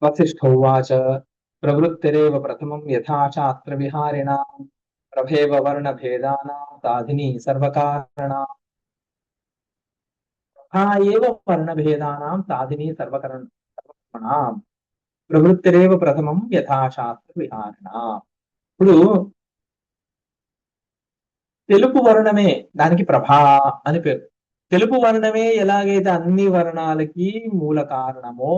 वसिष्ठोवाच प्रवृत्तिरेव प्रथमं यथा शास्त्रविहारिणां प्रभेव वर्णभेदानां साधिनी सर्वकारणा तथा एव वर्णभेदानां साधिनी सर्वकर्मणां ప్రవృత్తిరేవ ప్రథమం యథాశాస్త్ర విహారణ. ఇప్పుడు తెలుపు వర్ణమే దానికి ప్రభా అని పేరు. తెలుపు వర్ణమే ఎలాగైతే అన్ని వర్ణాలకి మూల కారణమో,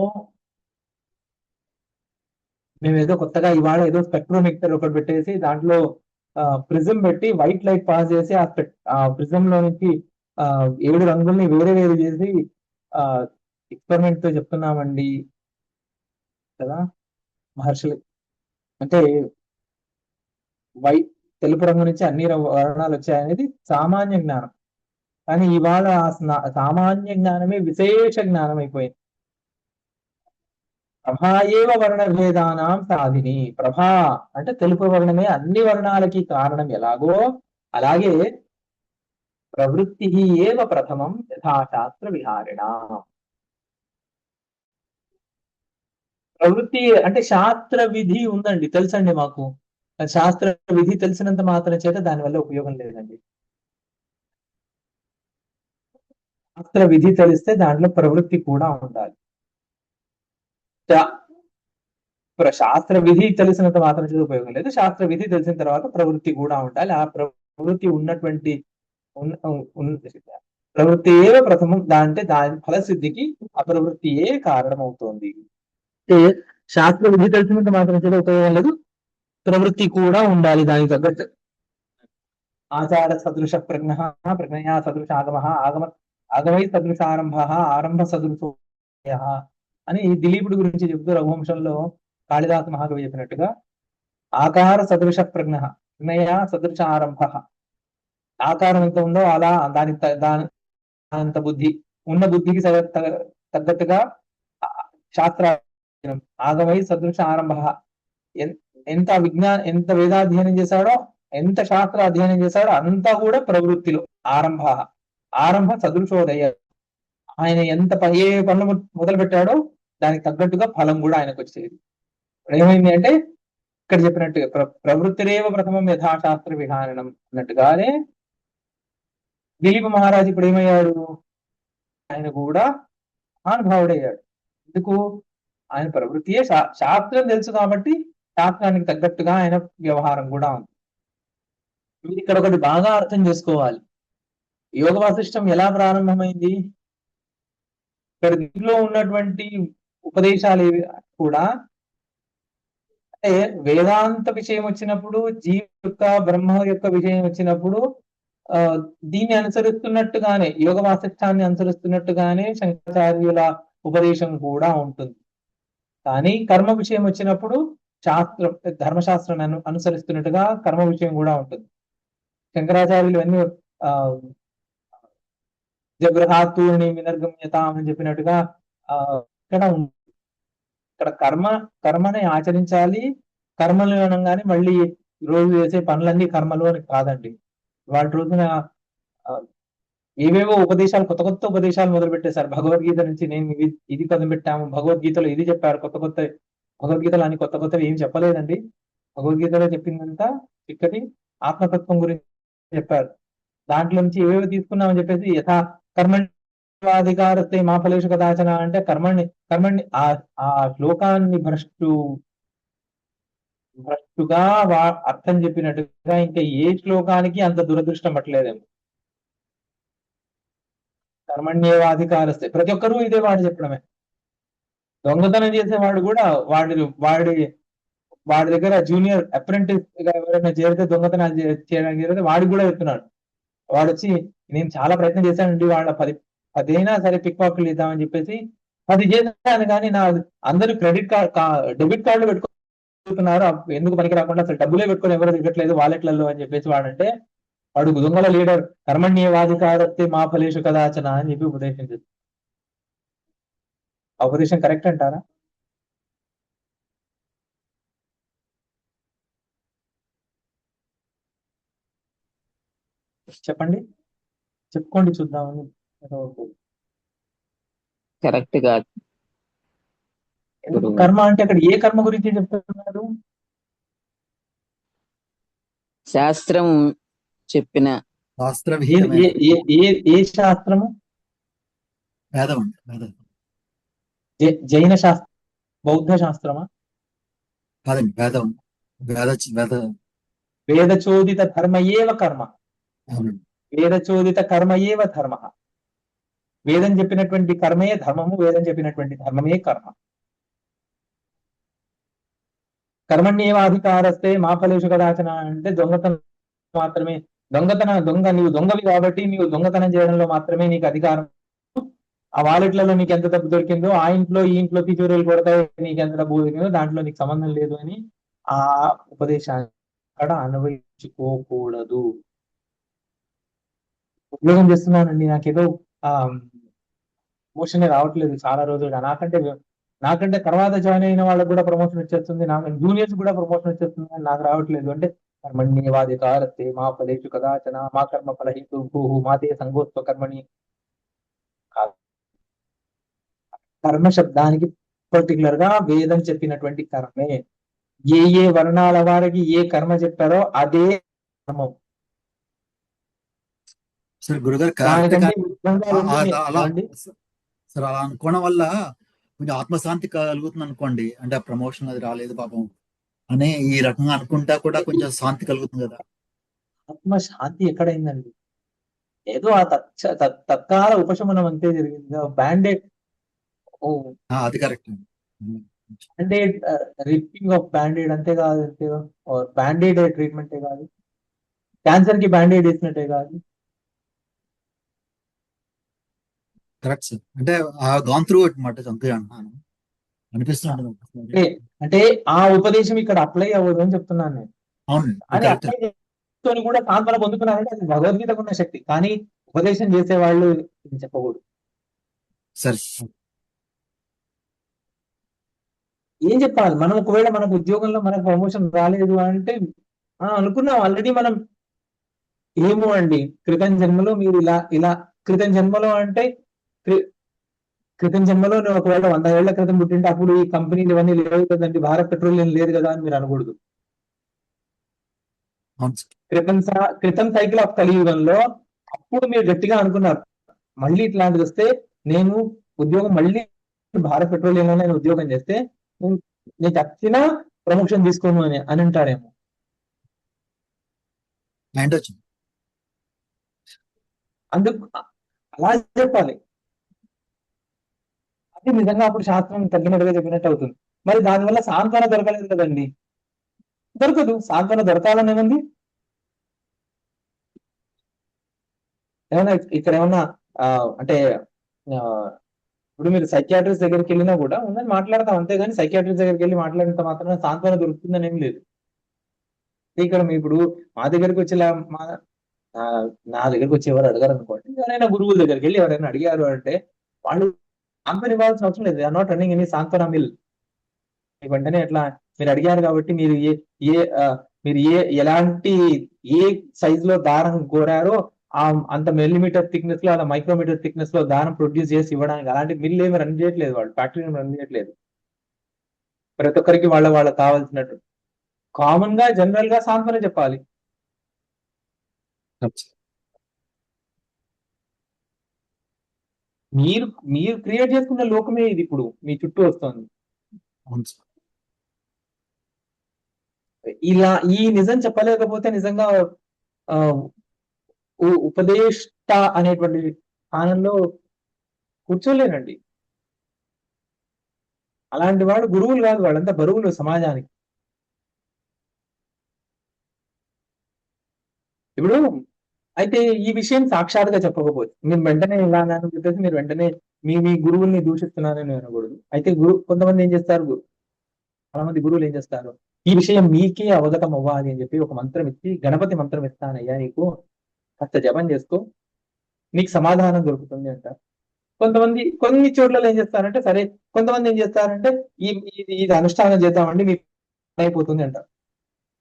మేము ఏదో కొత్తగా ఇవాళ ఏదో స్పెక్ట్రోమీటర్ ఒకటి పెట్టేసి దాంట్లో ప్రిజం పెట్టి వైట్ లైట్ పాస్ చేసి ఆ ప్రిజం లో నుంచి 7 రంగుల్ని వేరే వేరు చేసి ఆ ఎక్స్పెరిమెంట్ తో చెప్తున్నామండి కదా మహర్షులు. అంటే వైట్ తెలుపు రంగు నుంచి అన్ని వర్ణాలు వచ్చాయనేది సామాన్య జ్ఞానం. కానీ ఇవాళ సామాన్య జ్ఞానమే విశేష జ్ఞానం అయిపోయింది. ప్రభాయేవ వర్ణ భేదానాం సాధిని. ప్రభా అంటే తెలుపు వర్ణమే అన్ని వర్ణాలకి కారణం ఎలాగో అలాగే ప్రవృత్తి ఏవ ప్రథమం యథాశాస్త్ర విహారిణ. ప్రవృత్తి అంటే శాస్త్ర విధి ఉందండి, తెలుసండి మాకు. శాస్త్ర విధి తెలిసినంత మాత్రం చేత దానివల్ల ఉపయోగం లేదండి. శాస్త్ర విధి తెలిస్తే దాంట్లో ప్రవృత్తి కూడా ఉండాలి. శాస్త్ర విధి తెలిసినంత మాత్రం చేత ఉపయోగం లేదు. శాస్త్ర విధి తెలిసిన తర్వాత ప్రవృత్తి కూడా ఉండాలి. ఆ ప్రవృత్తి ఉన్నటువంటి ప్రవృత్తి ఏ ప్రథమం అంటే దాని ఫలసిద్ధికి అప్రవృత్తియే కారణమవుతోంది. శాస్త్ర విధి తెలిసినంత మాత్రం చేత ఉపయోగం లేదు, ప్రవృత్తి కూడా ఉండాలి దానికి తగ్గట్టు. ఆచార సదృశ ప్రజ్ఞ ప్రజ్ఞయా సదృశ ఆగమై సదృశారంభ ఆరంభ సదృశో అని దిలీపుడి గురించి చెబుతూ రఘువంశంలో కాళిదాస మహాకవి చెప్పినట్టుగా ఆకార సదృశ ప్రజ్ఞ ప్రజ్ఞయా సదృశ ఆరంభ. ఆకారం ఎంత ఉందో అలా దాని అంత బుద్ధి ఉన్న బుద్ధికి తగ్గట్టుగా శాస్త్ర ఆగమై సదృశ ఆరంభ. ఎంత వేదాధ్యయనం చేశాడో, ఎంత శాస్త్ర అధ్యయనం చేశాడో అంతా కూడా ప్రవృత్తిలో ఆరంభ సదృశోదయ. ఆయన ఏ పనులు మొదలు పెట్టాడో దానికి తగ్గట్టుగా ఫలం కూడా ఆయనకు వచ్చేది. ఏమైంది అంటే ఇక్కడ చెప్పినట్టుగా ప్రవృత్తిరేవ ప్రథమం యథాశాస్త్ర విహారణం అన్నట్టుగానే దిలీప మహారాజు ఇప్పుడు ఏమయ్యాడు, ఆయన కూడా మహానుభావుడయ్యాడు. ఎందుకు? ఆయన ప్రవృత్తియే శాస్త్రం తెలుసు కాబట్టి శాస్త్రానికి తగ్గట్టుగా ఆయన వ్యవహారం కూడా ఉంది. మీరు ఇక్కడ ఒకటి బాగా అర్థం చేసుకోవాలి. యోగ వాసిష్టం ఎలా ప్రారంభమైంది? ఇక్కడ దీంట్లో ఉన్నటువంటి ఉపదేశాలు కూడా అంటే వేదాంత విషయం వచ్చినప్పుడు, జీవ యొక్క బ్రహ్మ యొక్క విషయం వచ్చినప్పుడు దీన్ని అనుసరిస్తున్నట్టుగానే, యోగ వాసిష్టాన్ని అనుసరిస్తున్నట్టుగానే శంకరాచార్యుల ఉపదేశం కూడా ఉంటుంది. కానీ కర్మ విషయం వచ్చినప్పుడు ధర్మశాస్త్రాన్ని అనుసరిస్తున్నట్టుగా కర్మ విషయం కూడా ఉంటుంది. శంకరాచార్యులు అన్ని జగృహాత్తూర్ణి వినర్గమ్యతాం అని చెప్పినట్టుగా ఇక్కడ కర్మని ఆచరించాలి. కర్మలు అనగానే మళ్ళీ రోజు చేసే పనులన్నీ కర్మలు అని కాదండి. వాటి రోజున ఏవేవో ఉపదేశాలు, కొత్త కొత్త ఉపదేశాలు మొదలు పెట్టేశారు. భగవద్గీత నుంచి నేను ఇది పదం పెట్టాము, భగవద్గీతలో ఇది చెప్పారు, భగవద్గీతలో అని కొత్త కొత్తవి ఏం చెప్పలేదండి. భగవద్గీతలో చెప్పిందంతా ఇక్కడి ఆత్మతత్వం గురించి చెప్పారు. దాంట్లో నుంచి ఏవేవో తీసుకున్నామని చెప్పేసి యథా కర్మణ్యవాధికారస్తే మా ఫలేషు కదాచన అంటే కర్మణ్ణి ఆ శ్లోకాన్ని భ్రష్టుగా అర్థం చెప్పినట్టుగా ఇంకా ఏ శ్లోకానికి అంత దురదృష్టం పట్టలేదేమో. కర్మణ్యేవాధికారస్తే ప్రతి ఒక్కరూ ఇదే వాడు చెప్పడమే. దొంగతనం చేసేవాడు కూడా వాడి దగ్గర జూనియర్ అప్రెంటిస్ గా ఎవరైనా చేరితే, దొంగతనాలు చేయడానికి చేరితే వాడికి కూడా చెప్తున్నాడు. వాడు వచ్చి నేను చాలా ప్రయత్నం చేశానండి, వాళ్ళ 10 అయినా సరే పిక్ పాకెట్లు ఇద్దామని చెప్పేసి 10 చేశాను, కానీ అందరూ డెబిట్ కార్డులు పెట్టుకుంటున్నారు, ఎందుకు పనికి రాకుండా అసలు డబ్బులే పెట్టుకొని ఎవరు దిగట్లేదు వాలెట్లలో అని చెప్పేసి వాడంటే, వాడు దొంగల లీడర్. కర్మణ్యేవాధికారస్తే మా ఫలేషు కదాచన అని చెప్పి ఉపదేశం చేస్తారు. ఆ ఉపదేశం కరెక్ట్ అంటారా? చెప్పండి, చెప్పుకోండి చూద్దామని. కరెక్ట్ కాదు. గురువు కర్మ అంటే అక్కడ ఏ కర్మ గురించి చెప్తున్నారు? శాస్త్రం చెప్పిన ఏ శాస్త్రవిహితమైన ఏ ఏ ఏ శాస్త్రము? వేదం అండి, వేదం జైన శాస్త్రం, బౌద్ధ శాస్త్రమా? కాదండి, వేదం. వేద వేద వేద చోదిత ధర్మ ఏవ కర్మ, అవునండి. వేద చోదిత కర్మ ఏవ ధర్మ. వేదం చెప్పినటువంటి కర్మే ధర్మము, వేదం చెప్పినటువంటి ధర్మమే కర్మ. కర్మణ్యేవ అధికారస్తే మా ఫలేషు కదాచన అంటే దొంగతనం మాత్రమే, దొంగ నీవు దొంగవి కాబట్టి నీవు దొంగతనం చేయడంలో మాత్రమే నీకు అధికారం. ఆ వాలెట్లలో నీకు ఎంత డబ్బు దొరికిందో, ఆ ఇంట్లో ఈ ఇంట్లో తిజోరీలు కొడతాయి నీకు ఎంత డబ్బు దొరికిందో దాంట్లో నీకు సంబంధం లేదు అని ఆ ఉపదేశాన్ని అక్కడ అన్వయించుకోకూడదు. ఉద్యోగం చేస్తున్నానండి, నాకేదో ఆ ప్రమోషన్ రావట్లేదు చాలా రోజులుగా. నాకంటే తర్వాత జాయిన్ అయిన వాళ్ళకి కూడా ప్రమోషన్ వచ్చేస్తుంది, నాకు జూనియర్స్ కూడా ప్రమోషన్ వచ్చేస్తుంది, నాకు రావట్లేదు అంటే కర్మణ్యేవాధికారస్తే మా ఫలేషు కదాచన మా కర్మ ఫలహేతు భూః మాతే సంగోత్వ కర్మణి. కర్మ శబ్దానికి పర్టికులర్ గా వేదం చెప్పినటువంటి కర్మే. ఏ వర్ణాల వారికి ఏ కర్మ చెప్పారో అదే కర్మం. సరే గురుగారు, కరెక్ట్. దానికంటే విధంగా అలా అండి. సరే, అలా అనుకోవడం వల్ల కొంచెం ఆత్మశాంతి కలుగుతుంది అనుకోండి. అంటే ఆ ప్రమోషన్ అది రాలేదు పాపం అని ఈ రకంగా అనుకుంటా కూడా కొంచెం శాంతి కలుగుతుంది కదా. ఆత్మ శాంతి ఎక్కడైందండి? ఏదో ఆ తత్కాల ఉపశమనం అంతే జరిగింది. బ్యాండేడ్ అది correct. Band-Aid ripping of Band-Aid అంతే కాదు, అంతే బ్యాండేడ్ ట్రీట్మెంటే కాదు, క్యాన్సర్ కి బ్యాండేడ్ వేసినట్టే కాదు. Correct sir. అంటే గాన్ త్రూ అనమాట, అంతే అంటున్నాను, అనిపిస్తుంది. అంటే ఆ ఉపదేశం ఇక్కడ అప్లై అవ్వదు అని చెప్తున్నాను నేను. అవునండి, అని కరెక్ట్. అప్లై చేసుకొని కూడా సాంత్వన పొందుతున్నారంటే అది భగవద్గీతకు ఉన్న శక్తి, కానీ ఉపదేశం చేసే వాళ్ళు చెప్పకూడదు. సరే, ఏం చెప్పాలి? మనం ఒకవేళ మనకు ఉద్యోగంలో మనకు ప్రమోషన్ రాలేదు అంటే అనుకున్నాం ఆల్రెడీ మనం, ఏమో అండి క్రితం జన్మలో మీరు ఇలా క్రితం జన్మలో అంటే క్రితం జన్మలో నువ్వు ఒకవేళ 100 ఏళ్ల క్రితం పుట్టింటే అప్పుడు ఈ కంపెనీలు ఇవన్నీ లేవు కదండి, భారత్ పెట్రోలియం లేదు కదా అని మీరు అనకూడదు. క్రితం సైకిల్ ఆఫ్ కలియుగంలో అప్పుడు మీరు గట్టిగా అనుకున్నారు మళ్ళీ ఇట్లాంటిది వస్తే నేను ఉద్యోగం మళ్ళీ భారత్ పెట్రోలియంలో నేను ఉద్యోగం చేస్తే నేను చచ్చిన ప్రమోషన్ తీసుకోను అని అంటారేమో. అందుకు అలా చెప్పాలి. అది నిజంగా అప్పుడు శాస్త్రం తగ్గినట్టుగా చెప్పినట్టు అవుతుంది. మరి దానివల్ల సాంత్వన దొరకలేదు కదండి, దొరకదు. సాంత్వన దొరకాలని ఏముంది? ఏమన్నా ఇక్కడ ఏమన్నా అంటే ఇప్పుడు మీరు సైకియాట్రిస్ట్ దగ్గరికి వెళ్ళినా కూడా ఉందని మాట్లాడతాం అంతేగాని సైకియాట్రిస్ట్ దగ్గరికి వెళ్ళి మాట్లాడినంత మాత్రం సాంత్వన దొరుకుతుందని ఏం లేదు. ఇక్కడ ఇప్పుడు మా దగ్గరికి వచ్చేలా నా దగ్గరికి వచ్చి ఎవరు అడగారు అనుకోండి, ఎవరైనా గురువుల దగ్గరికి వెళ్ళి ఎవరైనా అడిగారు అంటే వాళ్ళు సాంత్వన ఇవ్వాల్సిన అవసరం లేదు. ఆర్ నాట్ రన్నింగ్ ఎనీ సాంత్వన మిల్. వెంటనే ఎట్లా మీరు అడిగారు కాబట్టి మీరు ఎలాంటి ఏ సైజ్ లో దారం కోరారో అంత మిల్లీమీటర్ థిక్నెస్ లో అలా మైక్రోమీటర్ థిక్నెస్ లో దారం ప్రొడ్యూస్ చేసి ఇవ్వడానికి అలాంటి మిల్ ఏమి రన్ చేయట్లేదు, వాళ్ళు ఫ్యాక్టరీని రన్ చేయట్లేదు. ప్రతి ఒక్కరికి వాళ్ళకి కావాల్సినట్టు కామన్ గా జనరల్ గా సాంత్వన చెప్పాలి. మీరు క్రియేట్ చేసుకున్న లోకమే ఇది ఇప్పుడు మీ చుట్టూ వస్తుంది. ఇలా ఈ నిజం చెప్పలేకపోతే నిజంగా ఉపదేష్ట అనేటువంటి స్థానంలో కూర్చోలేనండి. అలాంటి వాడు గురువులు కాదు, వాళ్ళంతా బరువులు సమాజానికి. ఇప్పుడు అయితే ఈ విషయం సాక్షాత్గా చెప్పకపోతే మీరు వెంటనే ఇలా అని చెప్పేసి మీరు వెంటనే మీ గురువుల్ని దూషిస్తున్నారని అనకూడదు. అయితే కొంతమంది ఏం చేస్తారు, చాలా మంది గురువులు ఏం చేస్తారు, ఈ విషయం మీకే అవగతం అవ్వాలి అని చెప్పి ఒక మంత్రం ఇచ్చి, గణపతి మంత్రం ఇస్తానయ్యా నీకు, కాస్త జపం చేసుకో నీకు సమాధానం దొరుకుతుంది అంటారు. కొంతమంది కొన్ని చోట్ల ఏం చేస్తారంటే సరే, కొంతమంది ఏం చేస్తారంటే ఇది అనుష్ఠానం చేద్దామండి మీకు అయిపోతుంది అంటారు.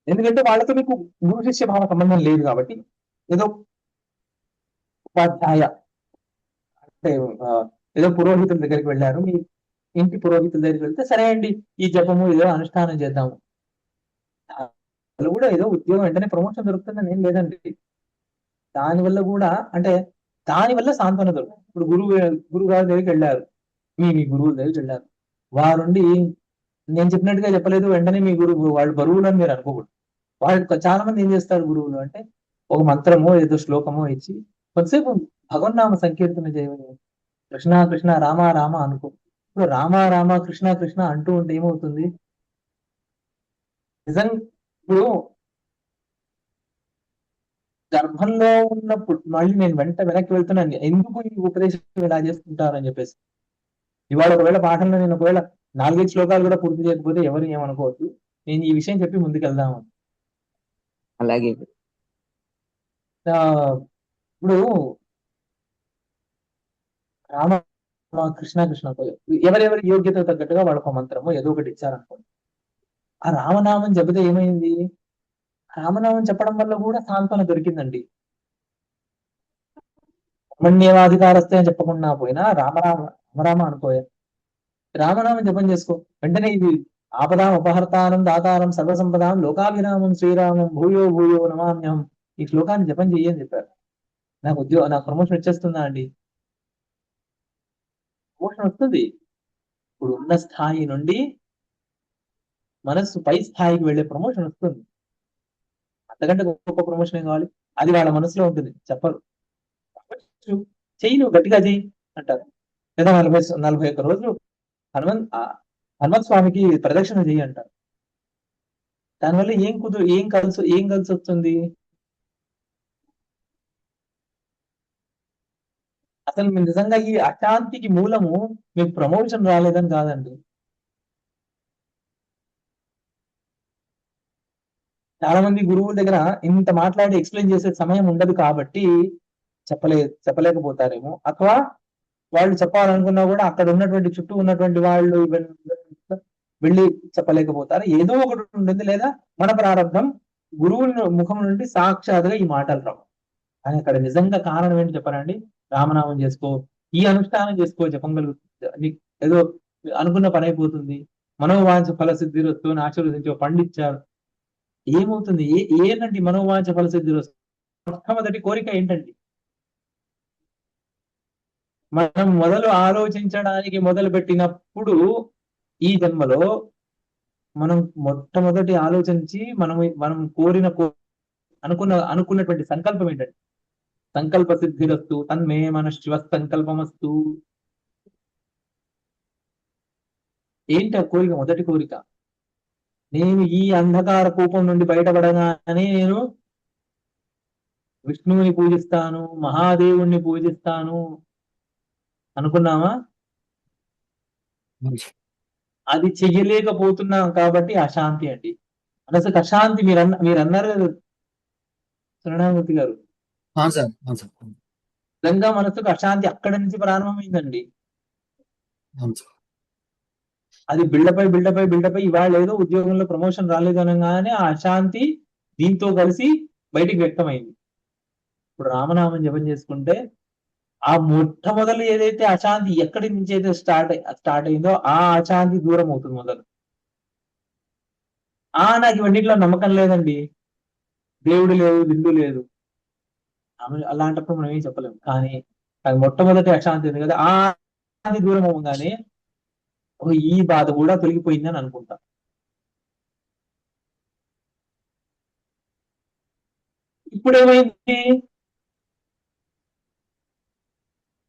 ఎందుకంటే వాళ్ళతో మీకు గురు శిష్య భావ సంబంధం లేదు కాబట్టి. ఏదో ఉపాధ్యాయ అంటే ఏదో పురోహితుల దగ్గరికి వెళ్ళారు, ఇంటి పురోహితుల దగ్గరికి వెళ్తే సరే అండి ఈ జపము ఏదో అనుష్ఠానం చేద్దాము, వాళ్ళు కూడా ఏదో ఉద్యోగం వెంటనే ప్రమోషన్ దొరుకుతుందని ఏం లేదండి. దానివల్ల కూడా అంటే దానివల్ల సాంత్వన దొరుకుతుంది. ఇప్పుడు గురువు గారి దగ్గరికి వెళ్ళారు, మీ గురువుల దగ్గరికి వెళ్ళారు, వారుండి నేను చెప్పినట్టుగా చెప్పలేదు వెంటనే మీ గురువు వాళ్ళు బరువులు అని మీరు అనుకోకూడదు. వాళ్ళు చాలా మంది ఏం చేస్తారు గురువులు అంటే ఒక మంత్రమో ఏదో శ్లోకమో ఇచ్చి కొద్దిసేపు భగవన్నామ సంకీర్తన చేయమని, కృష్ణ కృష్ణ రామ రామ అనుకో. ఇప్పుడు రామ రామ కృష్ణ కృష్ణ అంటూ ఉంటే ఏమవుతుంది నిజంగా. ఇప్పుడు గర్భంలో ఉన్నప్పుడు మళ్ళీ నేను వెనక్కి వెళ్తున్నాను, ఎందుకు ఈ ఉపదేశం ఇలా చేసుకుంటారని చెప్పేసి. ఇవాళ ఒకవేళ పాఠంలో నేను ఒకవేళ 4-5 శ్లోకాలు కూడా పూర్తి చేయకపోతే ఎవరు ఏమనుకోవద్దు, నేను ఈ విషయం చెప్పి ముందుకు వెళ్దాము. అలాగే ఆ, ఇప్పుడు రామ రామ కృష్ణ కృష్ణ ఎవరెవరి యోగ్యత తగ్గట్టుగా వాళ్ళకు మంత్రము ఏదో ఒకటి ఇచ్చారనుకోండి. ఆ రామనామం చెబితే ఏమైంది, రామనామం చెప్పడం వల్ల కూడా సాంత్వన దొరికిందండి. బ్రహ్మణ్యేవాధికారస్తే అని చెప్పకుండా పోయినా రామరామ రామరామ అనుకోయా, రామనామం జపం చేసుకో, వెంటనే ఇది ఆపదాం అపహర్తానం దాతారం సర్వసంపదాం లోకాభిరామం శ్రీరామం భూయో భూయో నమామ్యం, ఈ శ్లోకాన్ని జపం చెయ్యని చెప్పారు. నాకు ప్రమోషన్ వచ్చేస్తుందా అండి? ప్రమోషన్ వస్తుంది. ఇప్పుడు ఉన్న స్థాయి నుండి మనస్సు పై స్థాయికి వెళ్ళే ప్రమోషన్ వస్తుంది. అంతకంటే గొప్ప ప్రమోషన్ ఏం కావాలి? అది వాళ్ళ మనసులో ఉంటుంది, చెప్పరు. చెయ్యి, నువ్వు గట్టిగా చెయ్యి అంటారు. లేదా 41 రోజులు హనుమత్ స్వామికి ప్రదక్షిణ చెయ్యి అంటారు. దానివల్ల ఏం కలిసి వస్తుంది? అసలు మీరు నిజంగా ఈ అశాంతికి మూలము మీకు ప్రమోషన్ రాలేదని కాదండి. చాలా మంది గురువుల దగ్గర ఇంత మాట్లాడి ఎక్స్ప్లెయిన్ చేసే సమయం ఉండదు కాబట్టి చెప్పలేకపోతారేమో, అథవా వాళ్ళు చెప్పాలనుకున్నా కూడా అక్కడ ఉన్నటువంటి చుట్టూ ఉన్నటువంటి వాళ్ళు వెళ్ళి చెప్పలేకపోతారు. ఏదో ఒకటి ఉంటుంది, లేదా మన ప్రారంభం గురువుల ముఖం నుండి సాక్షాత్గా ఈ మాటలు రావు. కానీ అక్కడ నిజంగా కారణం ఏంటి చెప్పారండి? రామనామం చేసుకో, ఈ అనుష్ఠానం చేసుకో, జపం కలుగుతుంది, ఏదో అనుకున్న పని అయిపోతుంది, మనోవాంఛ ఫలసిద్ధి వస్తూ అని ఆశీర్వదించి పండిచ్చారు. ఏమవుతుంది? ఏంటండి మనోవాంఛ ఫలసిద్ధి వస్తు? మొట్టమొదటి కోరిక ఏంటండి? మనం ఆలోచించడానికి మొదలు పెట్టినప్పుడు ఈ జన్మలో మనం మొట్టమొదటి ఆలోచించి మనం అనుకున్నటువంటి సంకల్పం ఏంటంటే సంకల్ప సిద్ధిరస్తు తన్మే మన శివ సంకల్పమస్తు. ఏంటి ఆ కోరిక? మొదటి కోరిక, నేను ఈ అంధకార కూపం నుండి బయటపడగానే నేను విష్ణువుని పూజిస్తాను, మహాదేవుణ్ణి పూజిస్తాను అనుకున్నామా? అది చెయ్యలేకపోతున్నాం కాబట్టి అశాంతి అండి. మనసుకు అశాంతి. మీరు అన్నారు శరణామూర్తి గారు, నిజంగా మనసుకు అశాంతి అక్కడి నుంచి ప్రారంభమైందండి. అది బిల్డపై ఇవాళ ఏదో ఉద్యోగంలో ప్రమోషన్ రాలేదు అనగానే ఆ అశాంతి దీంతో కలిసి బయటికి వ్యక్తమైంది. ఇప్పుడు రామనామం జపం చేసుకుంటే ఆ మొట్టమొదలు ఏదైతే అశాంతి ఎక్కడి నుంచి అయితే స్టార్ట్ అయిందో ఆ అశాంతి దూరం అవుతుంది మొదలు. నాకు ఇవన్నిట్లో నమ్మకం లేదండి, దేవుడు లేదు, బిందు లేదు, అలాంటప్పుడు మనం ఏం చెప్పలేము. కానీ అది మొట్టమొదటి అశాంతి ఉంది కదా, ఆ అశాంతి దూరం అవ్వగానే ఈ బాధ కూడా తొలగిపోయిందని అనుకుంటా. ఇప్పుడు ఏమైంది?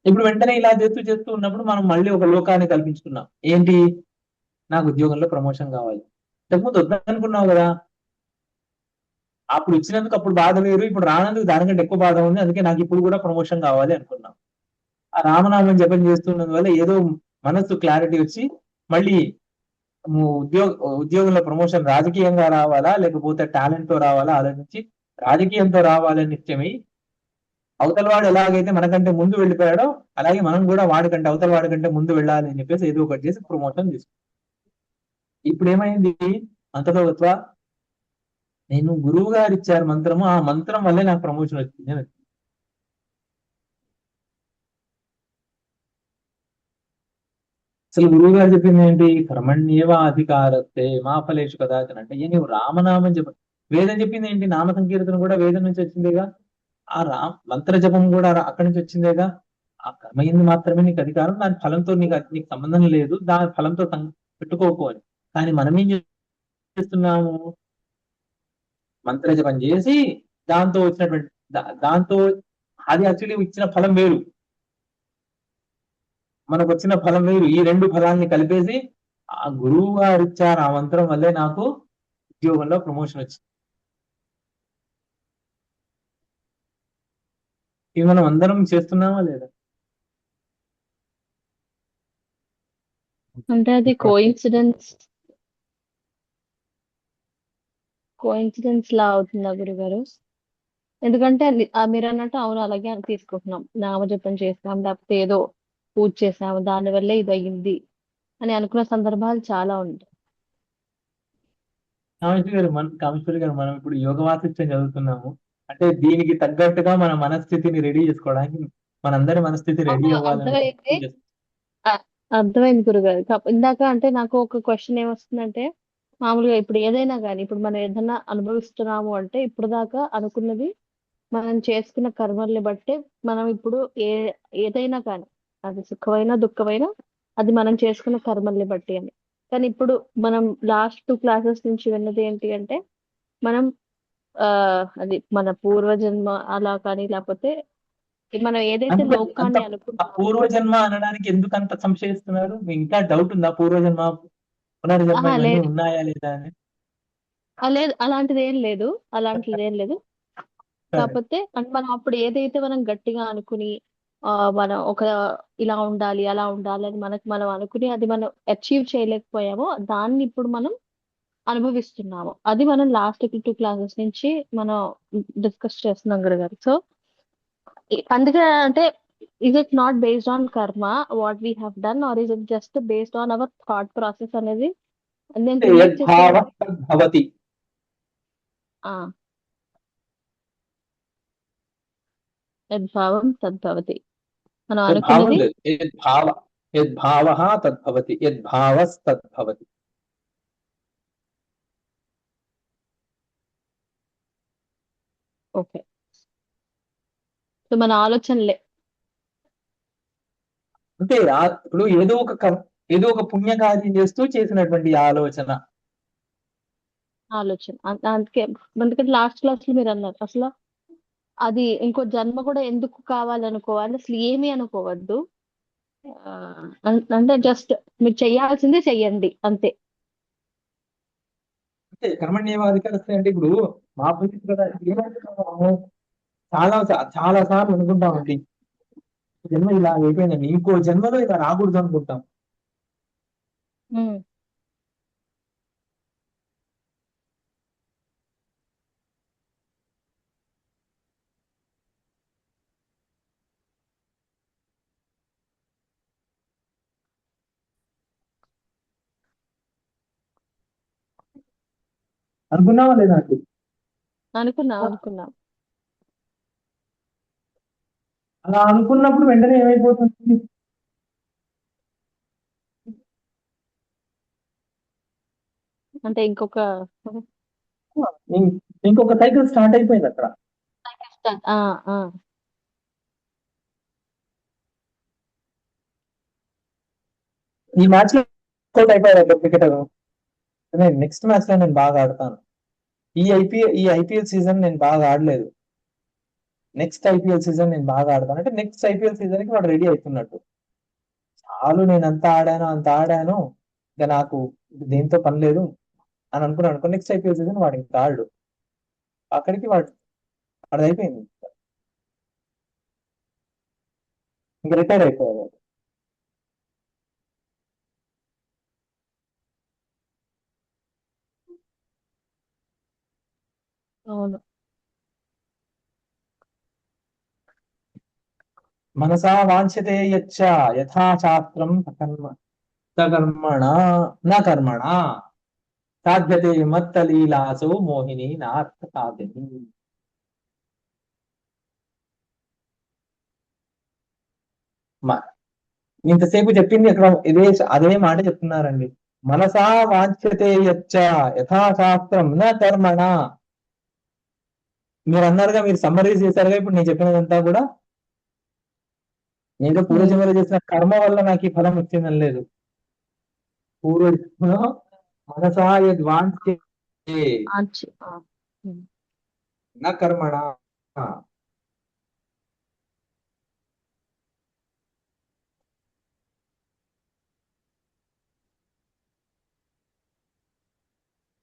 ఇప్పుడు వెంటనే ఇలా చేస్తూ ఉన్నప్పుడు మనం మళ్ళీ ఒక లోకాన్ని కల్పించుకున్నాం. ఏంటి? నాకు ఉద్యోగంలో ప్రమోషన్ కావాలి. ఇంతకుముందు వద్దనుకున్నావు కదా, అప్పుడు ఇచ్చినందుకు అప్పుడు బాధ వేరు, ఇప్పుడు రానందుకు దానికంటే ఎక్కువ బాధ ఉంది, అందుకే నాకు ఇప్పుడు కూడా ప్రమోషన్ కావాలి అనుకున్నాం. ఆ రామనామం జపం చేస్తున్నందు వల్ల ఏదో మనస్సు క్లారిటీ వచ్చి మళ్ళీ ఉద్యోగంలో ప్రమోషన్ రాజకీయంగా రావాలా లేకపోతే టాలెంట్ తో రావాలా ఆలోచించి రాజకీయంతో రావాలని నిశ్చయమై అవతల వాడు ఎలాగైతే మనకంటే ముందు వెళ్ళిపోయాడో అలాగే మనం కూడా అవతల వాడికంటే ముందు వెళ్ళాలి అని చెప్పేసి ఏదో ఒకటి చేసి ప్రమోషన్ తీసుకున్నాం. ఇప్పుడు ఏమైంది? అంతలోత్వ నేను గురువు గారు ఇచ్చారు మంత్రము, ఆ మంత్రం వల్లే నాకు ప్రమోషన్ వచ్చింది. అసలు గురువు గారు చెప్పింది ఏంటి? కర్మణ్యేవ అధికారస్తే మా ఫలేషు కదాచన. అంటే ఏ నువ్వు రామనామం చెప్ప. వేదం చెప్పింది ఏంటి? నామ సంకీర్తన కూడా వేదం నుంచి వచ్చిందేగా. ఆ మంత్ర జపం కూడా అక్కడి నుంచి వచ్చిందేగా. ఆ కర్మయందు మాత్రమే నీకు అధికారం, దాని ఫలంతో నీకు సంబంధం లేదు, దాని ఫలంతో పెట్టుకోకు అని. కానీ మనం ఏం చేస్తున్నాము? మంత్ర జపం చేసి దాంతో వచ్చినటువంటి దాంతో అది యాక్చువల్లీ ఇచ్చిన ఫలం వేరు, మనకు వచ్చిన ఫలం వేరు. ఈ రెండు ఫలాన్ని కలిపేసి ఆ గురువు గారు ఇచ్చారు ఆ మంత్రం వల్లే నాకు ఉద్యోగంలో ప్రమోషన్ వచ్చింది. ఇది మనం అందరం చేస్తున్నామా లేదా? అంటే అది కోఇన్సిడెన్స్ లా అవుతుందా గురుగారు? ఎందుకంటే మీరు అన్నట్టు అవును అలాగే అని తీసుకుంటున్నాం, నామజపం చేస్తాం లేకపోతే ఏదో పూజ చేసాము దానివల్లే ఇది అయ్యింది అని అనుకున్న సందర్భాలు చాలా ఉంటాయి. కామేశ్వరి గారు మనం ఇప్పుడు యోగ వాసిష్టం చదువుతున్నాము అంటే దీనికి తగ్గట్టుగా మన మనస్థితిని రెడీ చేసుకోవడానికి, మనందరి మనస్థితి రెడీ అవ్వాలని అర్థమైంది. అర్థమైంది గురుగారు. ఇందాక అంటే నాకు ఒక క్వశ్చన్ ఏమొస్తుందంటే, మామూలుగా ఇప్పుడు ఏదైనా కానీ ఇప్పుడు మనం ఏదైనా అనుభవిస్తున్నాము అంటే ఇప్పుడు దాకా అనుకున్నది మనం చేసుకున్న కర్మల్ని బట్టి మనం ఇప్పుడు ఏదైనా కానీ అది సుఖమైనా దుఃఖమైనా అది మనం చేసుకున్న కర్మల్ని బట్టి అని. కానీ ఇప్పుడు మనం లాస్ట్ 2 క్లాసెస్ నుంచి విన్నది ఏంటి అంటే మనం అది మన పూర్వజన్మ అలా కానీ లేకపోతే మనం ఏదైతే అంత లోకాన్ని ఆ అనుకుంటామో పూర్వజన్మ అనడానికి ఎందుకు అంత సంశయిస్తున్నారు? మీకు ఇంకా డౌట్ ఉందా? పూర్వజన్మ పునర్జన్మ ఇవన్నీ లేదు ఉన్నాయా లేదా అని? లేదు అలాంటిది ఏం లేదు. కాకపోతే అంటే మనం అప్పుడు ఏదైతే మనం గట్టిగా అనుకుని మనం ఒక ఇలా ఉండాలి అలా ఉండాలి అని మనం అనుకుని అది మనం అచీవ్ చేయలేకపోయామో దాన్ని ఇప్పుడు మనం అనుభవిస్తున్నాము. అది మనం లాస్ట్ 2 క్లాసెస్ నుంచి మనం డిస్కస్ చేస్తున్నాం గురుగారు. సో అందుకే అంటే is it not based on karma what we have done or is it just based on our thought process అనేది నేను రిలేట్ యద్భావ తద్భవతి. యద్భావం తద్భవతి. మనం యద్భావం అనుకున్నది లేదు, యద్భావ తద్భవతి, యద్భావస్తద్భవతి. ఓకే. సో మన ఆలోచనలే అంటే ఇప్పుడు ఏదో ఒక పుణ్యకార్యం చేస్తూ చేసినటువంటి ఆలోచన. ఆలోచన అందుకే లాస్ట్ క్లాస్ లో మీరు అన్నారు అసలు అది ఇంకో జన్మ కూడా ఎందుకు కావాలనుకోవాలి, అసలు ఏమీ అనుకోవద్దు. ఆ, అంటే జస్ట్ మీరు చెయ్యాల్సిందే చెయ్యండి అంతే. అంటే కర్మణ్యేవాధికారస్తే అంటే ఇప్పుడు మా పరిస్థితి కదా, ఏమనుకుంటాము? చాలా చాలా సార్లు అనుకుంటామండి, జన్మ ఇలా అయిపోయిందండి, ఇంకో జన్మలో ఇలా రాకూడదు అనుకుంటాం. ఉమ్, అనుకున్నావా లేదా అండి? అనుకున్నాం. అలా అనుకున్నప్పుడు వెంటనే ఏమైపోతుంది? అంటే ఇంకొక సైకిల్ స్టార్ట్ అయిపోయింది అక్కడ. ఆ, ఆ, ఈ మ్యాచ్ లో అవుట్ అయిపోయారు క్రికెటర్. నెక్స్ట్ మ్యాచ్ లో నేను బాగా ఆడతాను. ఈ ఐపీఎల్ సీజన్ నేను బాగా ఆడలేదు, నెక్స్ట్ ఐపీఎల్ సీజన్ నేను బాగా ఆడతాను అంటే నెక్స్ట్ ఐపీఎల్ సీజన్ కి వాడు రెడీ అవుతున్నట్టు. చాలు నేను అంత ఆడాను, ఇంకా నాకు దేంతో పని లేదు అని అనుకున్నాను అనుకో, నెక్స్ట్ ఐపీఎల్ సీజన్ వాడు ఇంకా ఆడు, అక్కడికి వాడు అయిపోయింది, ఇంకా రిటైర్ అయిపోయాడు. అవును. మనసా వాంఛతే యచ్చ యథా శాస్త్రం సకర్మణ న కర్మణ సాధ్యతే మత్తలీలాసో మోహిని నార్థ సాధిని. ఇంతసేపు చెప్పింది ఇక్కడ అదే మాట చెప్తున్నారండి. మనసా వాంఛతే యచ్చ యథాశాస్త్రం న కర్మణ. మీరు అన్నారుగా, మీరు సమ్మరైజ్ చేశారుగా ఇప్పుడు నేను చెప్పినదంతా కూడా. నేను పూర్వజన్మలో చేసిన కర్మ వల్ల నాకు ఈ ఫలం వచ్చిందని లేదు. పూర్వజన్మలో మనసా యద్వాంఛతే న కర్మణ.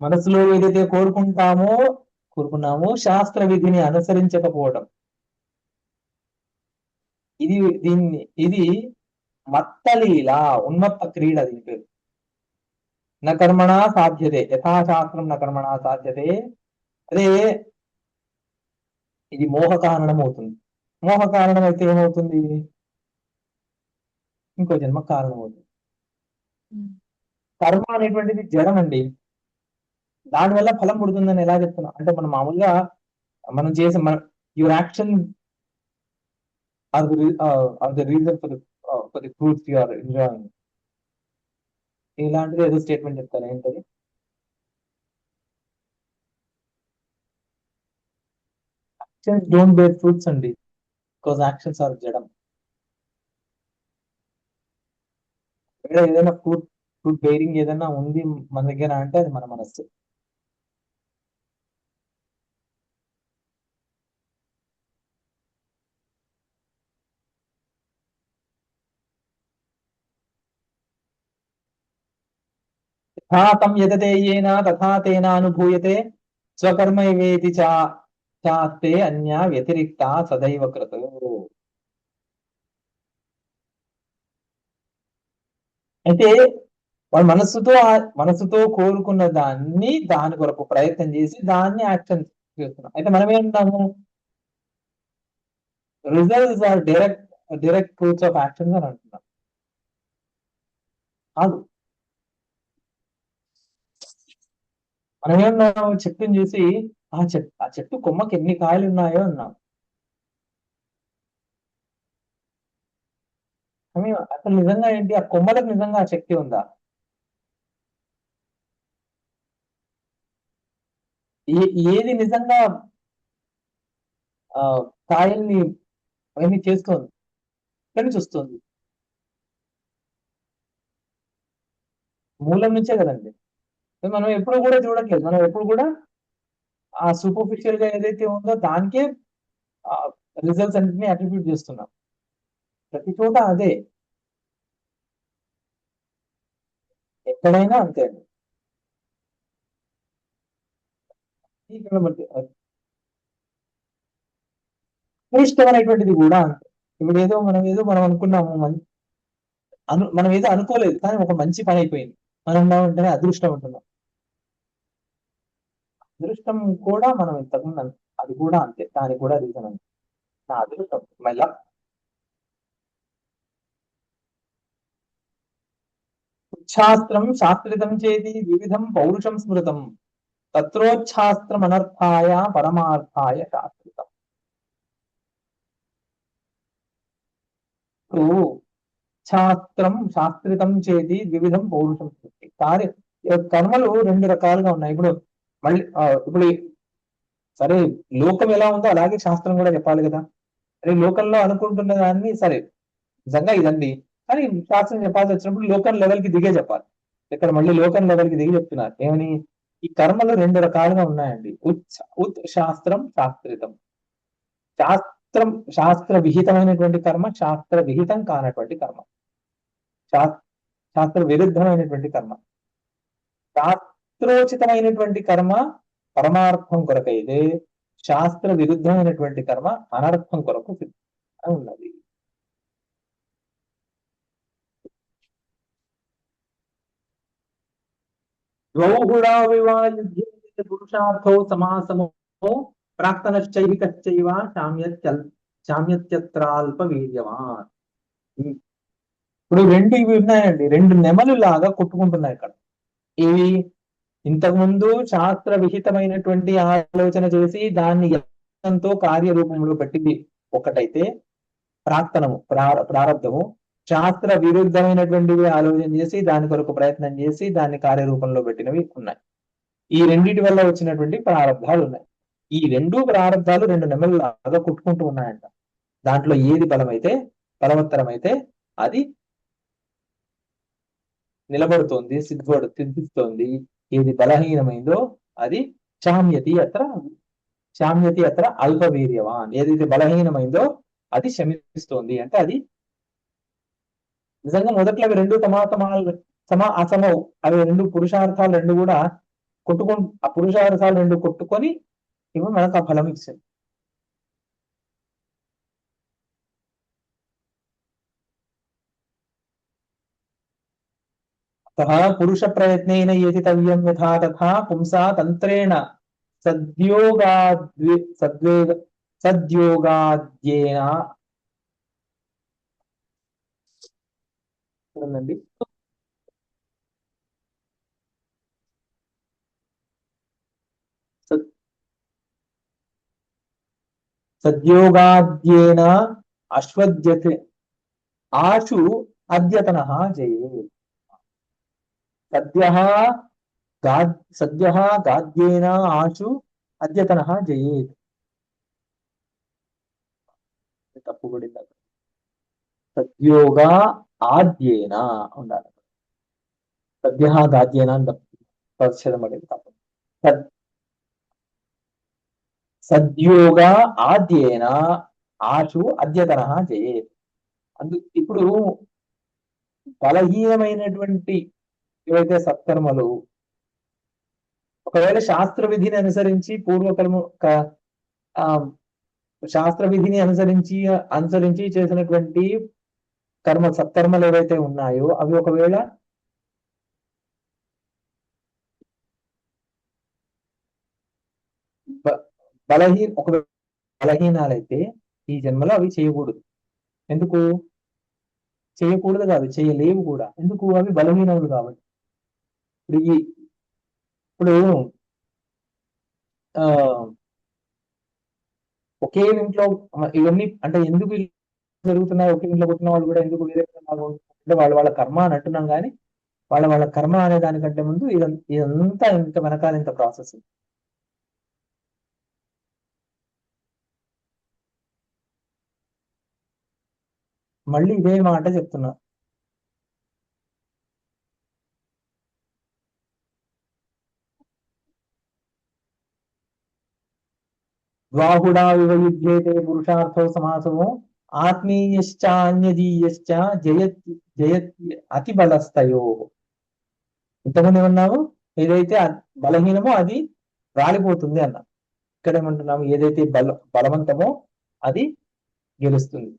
మనసులో ఏదైతే కోరుకున్నామో శాస్త్ర విధిని అనుసరించకపోవడం, ఇది మత్తలీల, ఉన్మత్త క్రీడ దీని పేరు. న కర్మణ సాధ్యతే యథాశాస్త్రం న కర్మణ సాధ్యతే. అదే ఇది మోహ కారణం అవుతుంది. మోహ కారణం అయితే ఏమవుతుంది? ఇంకో జన్మ కారణం అవుతుంది. కర్మ అనేటువంటిది జడం అండి. దానివల్ల ఫలం పుడుతుందని ఎలా చెప్తున్నాం అంటే, మనం మామూలుగా మనం చేసే your action are the reason for the fruits you are enjoying. ఇలాంటిది ఏదో స్టేట్మెంట్ చెప్తారు, ఏంటది? యాక్షన్స్ డోంట్ బేర్ ఫ్రూట్స్ అండి, బికాస్ యాక్షన్స్ ఆర్ జడం. ఏదైనా ఫ్రూట్ బేరింగ్ ఏదైనా ఉంది మన దగ్గర అంటే అది మన మనస్సు. తం యదతే యేన తథా తేన అనుభూయతే స్వకర్మ వేతి చాస్తే అన్య వ్యతిరిక్త సదైవ కృతు. అయితే వాడు మనసుతో కోరుకున్న దాని కొరకు ప్రయత్నం చేసి దాన్ని యాక్షన్ చేస్తున్నాం. అయితే మనం ఏమంటాము? Results are direct fruits of action అని అంటున్నాం. కాదు, మనం ఏమన్నాము? చెట్టుని చూసి ఆ చెట్టు కొమ్మకి ఎన్ని కాయలు ఉన్నాయో అన్నాం. అసలు నిజంగా ఏంటి? ఆ కొమ్మలకు నిజంగా ఆ శక్తి ఉందా? ఏది నిజంగా కాయల్ని అవన్నీ చేస్తోంది? ఎక్కడి నుంచి వస్తుంది? మూలం నుంచే కదండి. మనం ఎప్పుడు కూడా చూడట్లేదు. మనం ఎప్పుడు కూడా ఆ సూపర్ఫిషియల్ గా ఏదైతే ఉందో దానికే రిజల్ట్స్ అన్నింటినీ అట్రిబ్యూట్ చేస్తున్నాం. ప్రతి చోట అదే, ఎక్కడైనా అంతే అండి. అదృష్టం అనేటువంటిది కూడా అంతే. ఇప్పుడు మనం అనుకున్నాము, మనం ఏదో అనుకోలేదు, కానీ ఒక మంచి పని అయిపోయింది. మనం వెంటనే అదృష్టం ఉంటున్నాం. అదృష్టం కూడా మనం ఇంతకుముందు అది కూడా అంతే, దానికి కూడా రీజన్ అంతే. నా అదృష్టం మళ్ళా ఉచ్ఛాస్త్రం శాస్త్రితం చేతి వివిధం పౌరుషం స్మృతం తత్రోచ్ఛాస్త్రం అనర్థాయ పరమార్థాయ శాస్త్రితం. శాస్త్రితం చేతి వివిధం పౌరుషం స్మృతి. కర్మలు రెండు రకాలుగా ఉన్నాయి. ఇప్పుడు సరే, లోకం ఎలా ఉందో అలాగే శాస్త్రం కూడా చెప్పాలి కదా. అరే, లోకంలో అనుకుంటున్న దాన్ని సరే నిజంగా ఇదండి, కానీ శాస్త్రం చెప్పాల్సి వచ్చినప్పుడు లోకం లెవెల్ కి దిగే చెప్పాలి. ఇక్కడ మళ్ళీ లోకం లెవెల్ కి దిగి చెప్తున్నారు ఏమని? ఈ కర్మలు రెండు రకాలుగా ఉన్నాయండి. శాస్త్రం శాస్త్రితం. శాస్త్ర విహితమైనటువంటి కర్మ, శాస్త్ర విహితం కానటువంటి కర్మ, శాస్త్ర విరుద్ధమైనటువంటి కర్మ. శాస్త్రోచితమైనటువంటి కర్మ పరమార్థం కొరకైతే, శాస్త్ర విరుద్ధమైనటువంటి కర్మ అనర్థం కొరకు సిద్ధంగా ఉన్నది. పురుషార్థో సమాసమో ప్రాక్తనశ్చైహికశ్చైవ శామ్యత్యత్రాల్ప వీర్యవాన్. ఇప్పుడు రెండు ఇవి ఉన్నాయండి, రెండు నెమలు లాగా కొట్టుకుంటున్నాయి ఇక్కడ. ఇవి ఇంతకుముందు శాస్త్ర విహితమైనటువంటి ఆలోచన చేసి దాన్ని యత్నంతో కార్యరూపంలో పెట్టింది ఒకటైతే ప్రాక్తనము, ప్రారంధము. శాస్త్ర విరుద్ధమైనటువంటివి ఆలోచన చేసి దాని కొరకు ప్రయత్నం చేసి దాన్ని కార్యరూపంలో పెట్టినవి ఉన్నాయి. ఈ రెండిటి వల్ల వచ్చినటువంటి ప్రారంధాలు ఉన్నాయి. ఈ రెండు ప్రారంధాలు రెండు నెమలిలాగా కొట్టుకుంటూ ఉన్నాయంట. దాంట్లో ఏది బలమైతే బలవత్తరమైతే అది నిలబడుతోంది, సిద్ధిస్తోంది. ఏది బలహీనమైందో అది శామ్యతి అత్ర అల్పవీర్యవాన్. ఏదైతే బలహీనమైందో అది శమిస్తోంది. అంటే అది నిజంగా మొదట్లో అవి రెండు అసమవు. అవి రెండు పురుషార్థాలు రెండు కూడా ఆ పురుషార్థాలు రెండు కొట్టుకొని ఇవి మనకు ఆ ఫలం ఇచ్చింది. పురుష ప్రయత్నేన యతితవ్యం యథా తథా పుంసా తంత్రేణ సద్యోగాద్యేన చూడండి, సద్యోగాద్యేన అశ్వద్యతే ఆశు అద్యతన జయే. సద్యః గాద్యేన ఆశు అద్యతన జయేత్. తప్పుబడింది. సద్యోగ ఆద్యేన ఉండాలి. సద్యః గాద్యేన అని పరిచ్ఛేదం పడేది తప్పు. సద్యోగ ఆద్యేన ఆశు అద్యతన జయేత్. ఇప్పుడు బలహీనమైనటువంటి ఏవైతే సత్కర్మలు ఒకవేళ శాస్త్ర విధిని అనుసరించి శాస్త్ర విధిని అనుసరించి చేసినటువంటి సత్కర్మలు ఏవైతే ఉన్నాయో అవి ఒకవేళ బలహీనాలైతే ఈ జన్మలో అవి చేయకూడదు. ఎందుకు చేయకూడదు కాదు, చేయలేవు కూడా. ఎందుకు? అవి బలహీనములు కాబట్టి. ఇప్పుడు ఒకే ఇంట్లో ఇవన్నీ అంటే ఎందుకు జరుగుతున్నాయి? ఒకే ఇంట్లో పుట్టిన వాళ్ళు కూడా ఎందుకు వేరే అంటే వాళ్ళ కర్మ అని అంటున్నాం, కానీ వాళ్ళ కర్మ అనే దానికంటే ముందు ఇదంతా ఇంత వెనకాల ఇంత ప్రాసెస్. మళ్ళీ ఇదే మాట చెప్తున్నా. ద్వాహుడా వివయుధ్యేతే పురుషార్థో సమాసమో ఆత్మీయశ్చాన్యదీయశ్చ జయత్ అతి బలస్తయో. ఇంతకుముందు ఏమన్నాము? ఏదైతే బలహీనమో అది రాలిపోతుంది అన్నా. ఇక్కడ ఏమంటున్నాము? ఏదైతే బలవంతమో అది గెలుస్తుంది.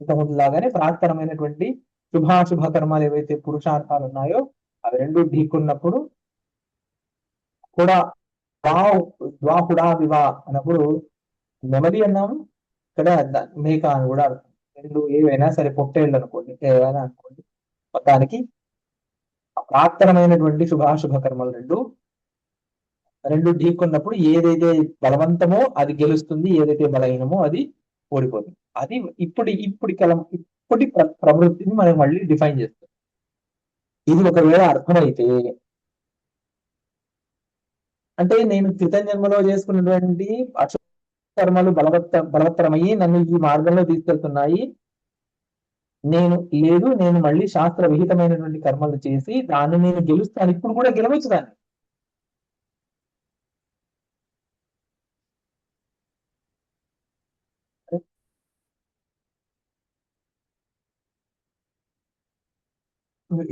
ఇంతకుముందు లాగానే ప్రాక్తనమైనటువంటి శుభాశుభ కర్మాలు ఏవైతే పురుషార్థాలు ఉన్నాయో అవి రెండు ఢీకున్నప్పుడు కూడా ద్వాహుడా వివా అన్నప్పుడు నెమలి అన్నాము, ఇక్కడ మేక అని కూడా అర్థం. రెండు ఏవైనా సరే, పొట్టేళ్ళు అనుకోండి, ఏవైనా అనుకోండి, మొత్తానికి ప్రాక్తనమైనటువంటి శుభాశుభ కర్మలు రెండు ఢీకున్నప్పుడు ఏదైతే బలవంతమో అది గెలుస్తుంది, ఏదైతే బలహీనమో అది ఓడిపోతుంది. అది ఇప్పటి ప్రవృత్తిని మనం మళ్ళీ డిఫైన్ చేస్తాం. ఇది ఒకవేళ అర్థమైతే అంటే నేను కృతజన్మలో చేసుకున్నటువంటి కర్మలు బలవత్తరమయ్యి నన్ను ఈ మార్గంలో తీసుకెళ్తున్నాయి. నేను మళ్ళీ శాస్త్ర విహితమైనటువంటి కర్మలు చేసి దాన్ని నేను గెలుస్తాను. ఇప్పుడు కూడా గెలవచ్చు దాన్ని.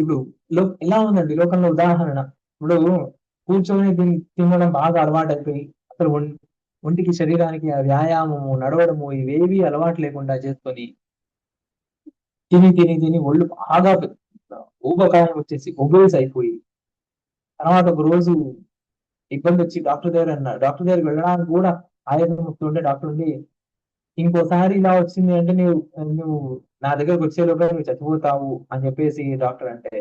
ఇప్పుడు ఎలా ఉందండి లోకంలో ఉదాహరణ? ఇప్పుడు కూర్చొని తినడం బాగా అలవాటు అయిపోయి అసలు ఒంటికి శరీరానికి వ్యాయామము, నడవడము ఇవేవి అలవాటు లేకుండా చేసుకొని తిని ఒళ్ళు బాగా ఊబకాయం వచ్చేసి ఒబేస్ అయిపోయి తర్వాత ఒక రోజు ఇబ్బంది వచ్చి డాక్టర్ దగ్గరికి వెళ్ళడానికి కూడా ఆయాసం వస్తుంటే డాక్టర్ ఉండి ఇంకోసారి ఇలా వచ్చింది అంటే నువ్వు నా దగ్గరకు వచ్చే లోపల నువ్వు చచ్చిపోతావు అని చెప్పేసి డాక్టర్ అంటే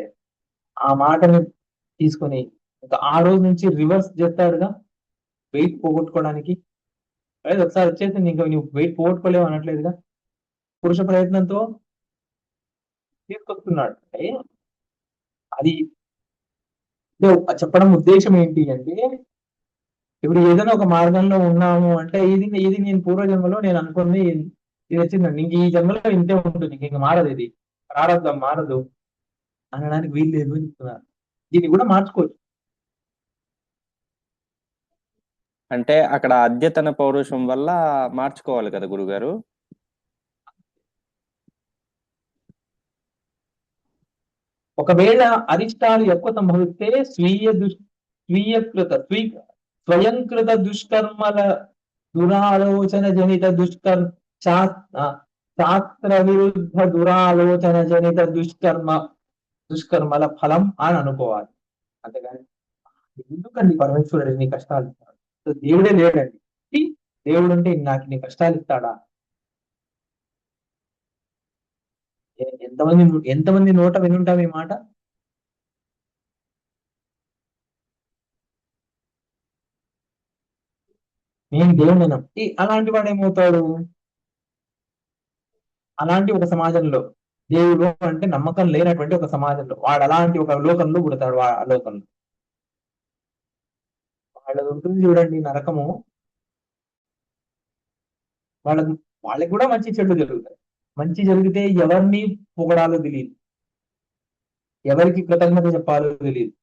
ఆ మాటని తీసుకొని ఇంకా ఆ రోజు నుంచి రివర్స్ చేస్తాడుగా వెయిట్ పోగొట్టుకోవడానికి. అయితే ఒకసారి వచ్చేసింది, ఇంకా నువ్వు వెయిట్ పోగొట్టుకోలేవు అనట్లేదుగా. పురుష ప్రయత్నంతో తీసుకొస్తున్నాడు. అంటే అది అంటే చెప్పడం ఉద్దేశం ఏంటి అంటే, ఇప్పుడు ఏదైనా ఒక మార్గంలో ఉన్నాము అంటే ఇది నేను పూర్వజన్మలో నేను అనుకుంది ఇది వచ్చిందండి, ఇంక ఈ జన్మలో ఇంతే ఉంటుంది, ఇంక మారదు, ఇది ప్రారంభం మారదు అనడానికి వీలు లేదు అని చెప్తున్నారు. దీన్ని కూడా మార్చుకోవచ్చు. అంటే అక్కడ అద్యతన పౌరుషం వల్ల మార్చుకోవాలి కదా గురుగారు. ఒకవేళ అరిష్టాలు ఎక్కువ సంభవిస్తే స్వయంకృత దుష్కర్మల దురాలోచన జనిత శాస్త్ర విరుద్ధ దురాలోచన జనిత దుష్కర్మల ఫలం అని అనుకోవాలి. అంతేగాని ఎందుకండి పరమేశ్వరుడు నీ కష్టాలు ఇస్తాడు, దేవుడే లేడండి, దేవుడు అంటే నాకు నీ కష్టాలు ఇస్తాడా? ఎంతమంది నోట వినుంటాం ఈ మాట. నేను దేవుడినం. అలాంటి వాడు ఏమవుతాడు? అలాంటి ఒక సమాజంలో, దేవుడు అంటే నమ్మకం లేనటువంటి ఒక సమాజంలో వాడు అలాంటి ఒక లోకంలో పుడతాడు. ఆ లోకంలో వాళ్ళది ఉంటుంది చూడండి నరకము. వాళ్ళకి కూడా మంచి చెడు జరుగుతాయి. మంచి జరిగితే ఎవరిని పొగడాలో తెలియదు, ఎవరికి కృతజ్ఞత చెప్పాలో తెలియదు.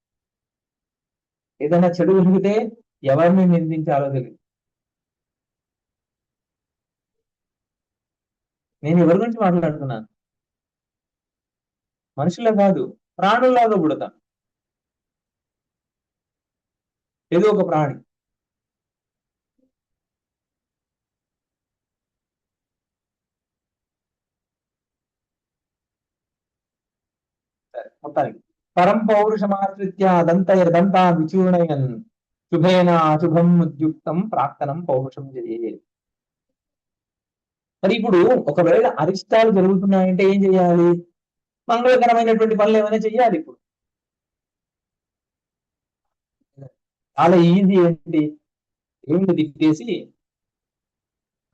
ఏదైనా చెడు జరిగితే ఎవరిని నిందించాలో తెలియదు. నేను ఎవరి గురించి మాట్లాడుతున్నాను? మనుషులే కాదు, ప్రాణుల్లాగా పుడతాను. ఏదో ఒక ప్రాణి. మొత్తానికి పరం పౌరుషమాశ్రిత్య దంతా విచూర్ణయన్ శుభేన అశుభం ఉద్యుక్తం ప్రాక్తనం పౌరుషం జయే. మరి ఇప్పుడు ఒకవేళ అరిష్టాలు జరుగుతున్నాయంటే ఏం చేయాలి? మంగళకరమైనటువంటి పనులు ఏమైనా చెయ్యాలి. ఇప్పుడు చాలా ఈజీ ఏంటి, ఏమి తిట్టేసి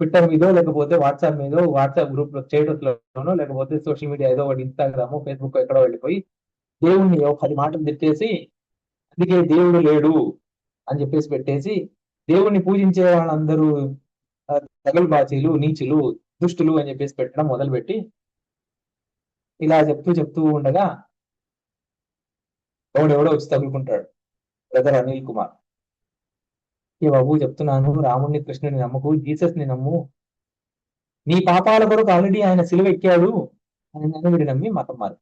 ట్విట్టర్ మీదో లేకపోతే వాట్సాప్ గ్రూప్ లో స్టేటస్లోనో లేకపోతే సోషల్ మీడియా ఏదో ఒకటి ఇన్స్టాగ్రామ్ ఫేస్బుక్ ఎక్కడో వెళ్ళిపోయి దేవుణ్ణి 10 మాటలు తిట్టేసి అందుకే దేవుడు లేడు అని చెప్పేసి పెట్టేసి దేవుణ్ణి పూజించే వాళ్ళందరూ తగలుబాచీలు, నీచులు, దుష్టులు అని చెప్పేసి పెట్టడం మొదలుపెట్టి ఇలా చెప్తూ ఉండగా ఎవడెవడో వచ్చి తగులుకుంటాడు. బ్రదర్ అనిల్ కుమార్, ఏ బాబు చెప్తున్నాను, రాముణ్ణి కృష్ణుని నమ్మకు, జీసస్ ని నమ్ము, నీ పాపాల కొరకు ఆల్రెడీ ఆయన సిలువ ఎక్కాడు అని నన్ను వీడు నమ్మి మతం మారు.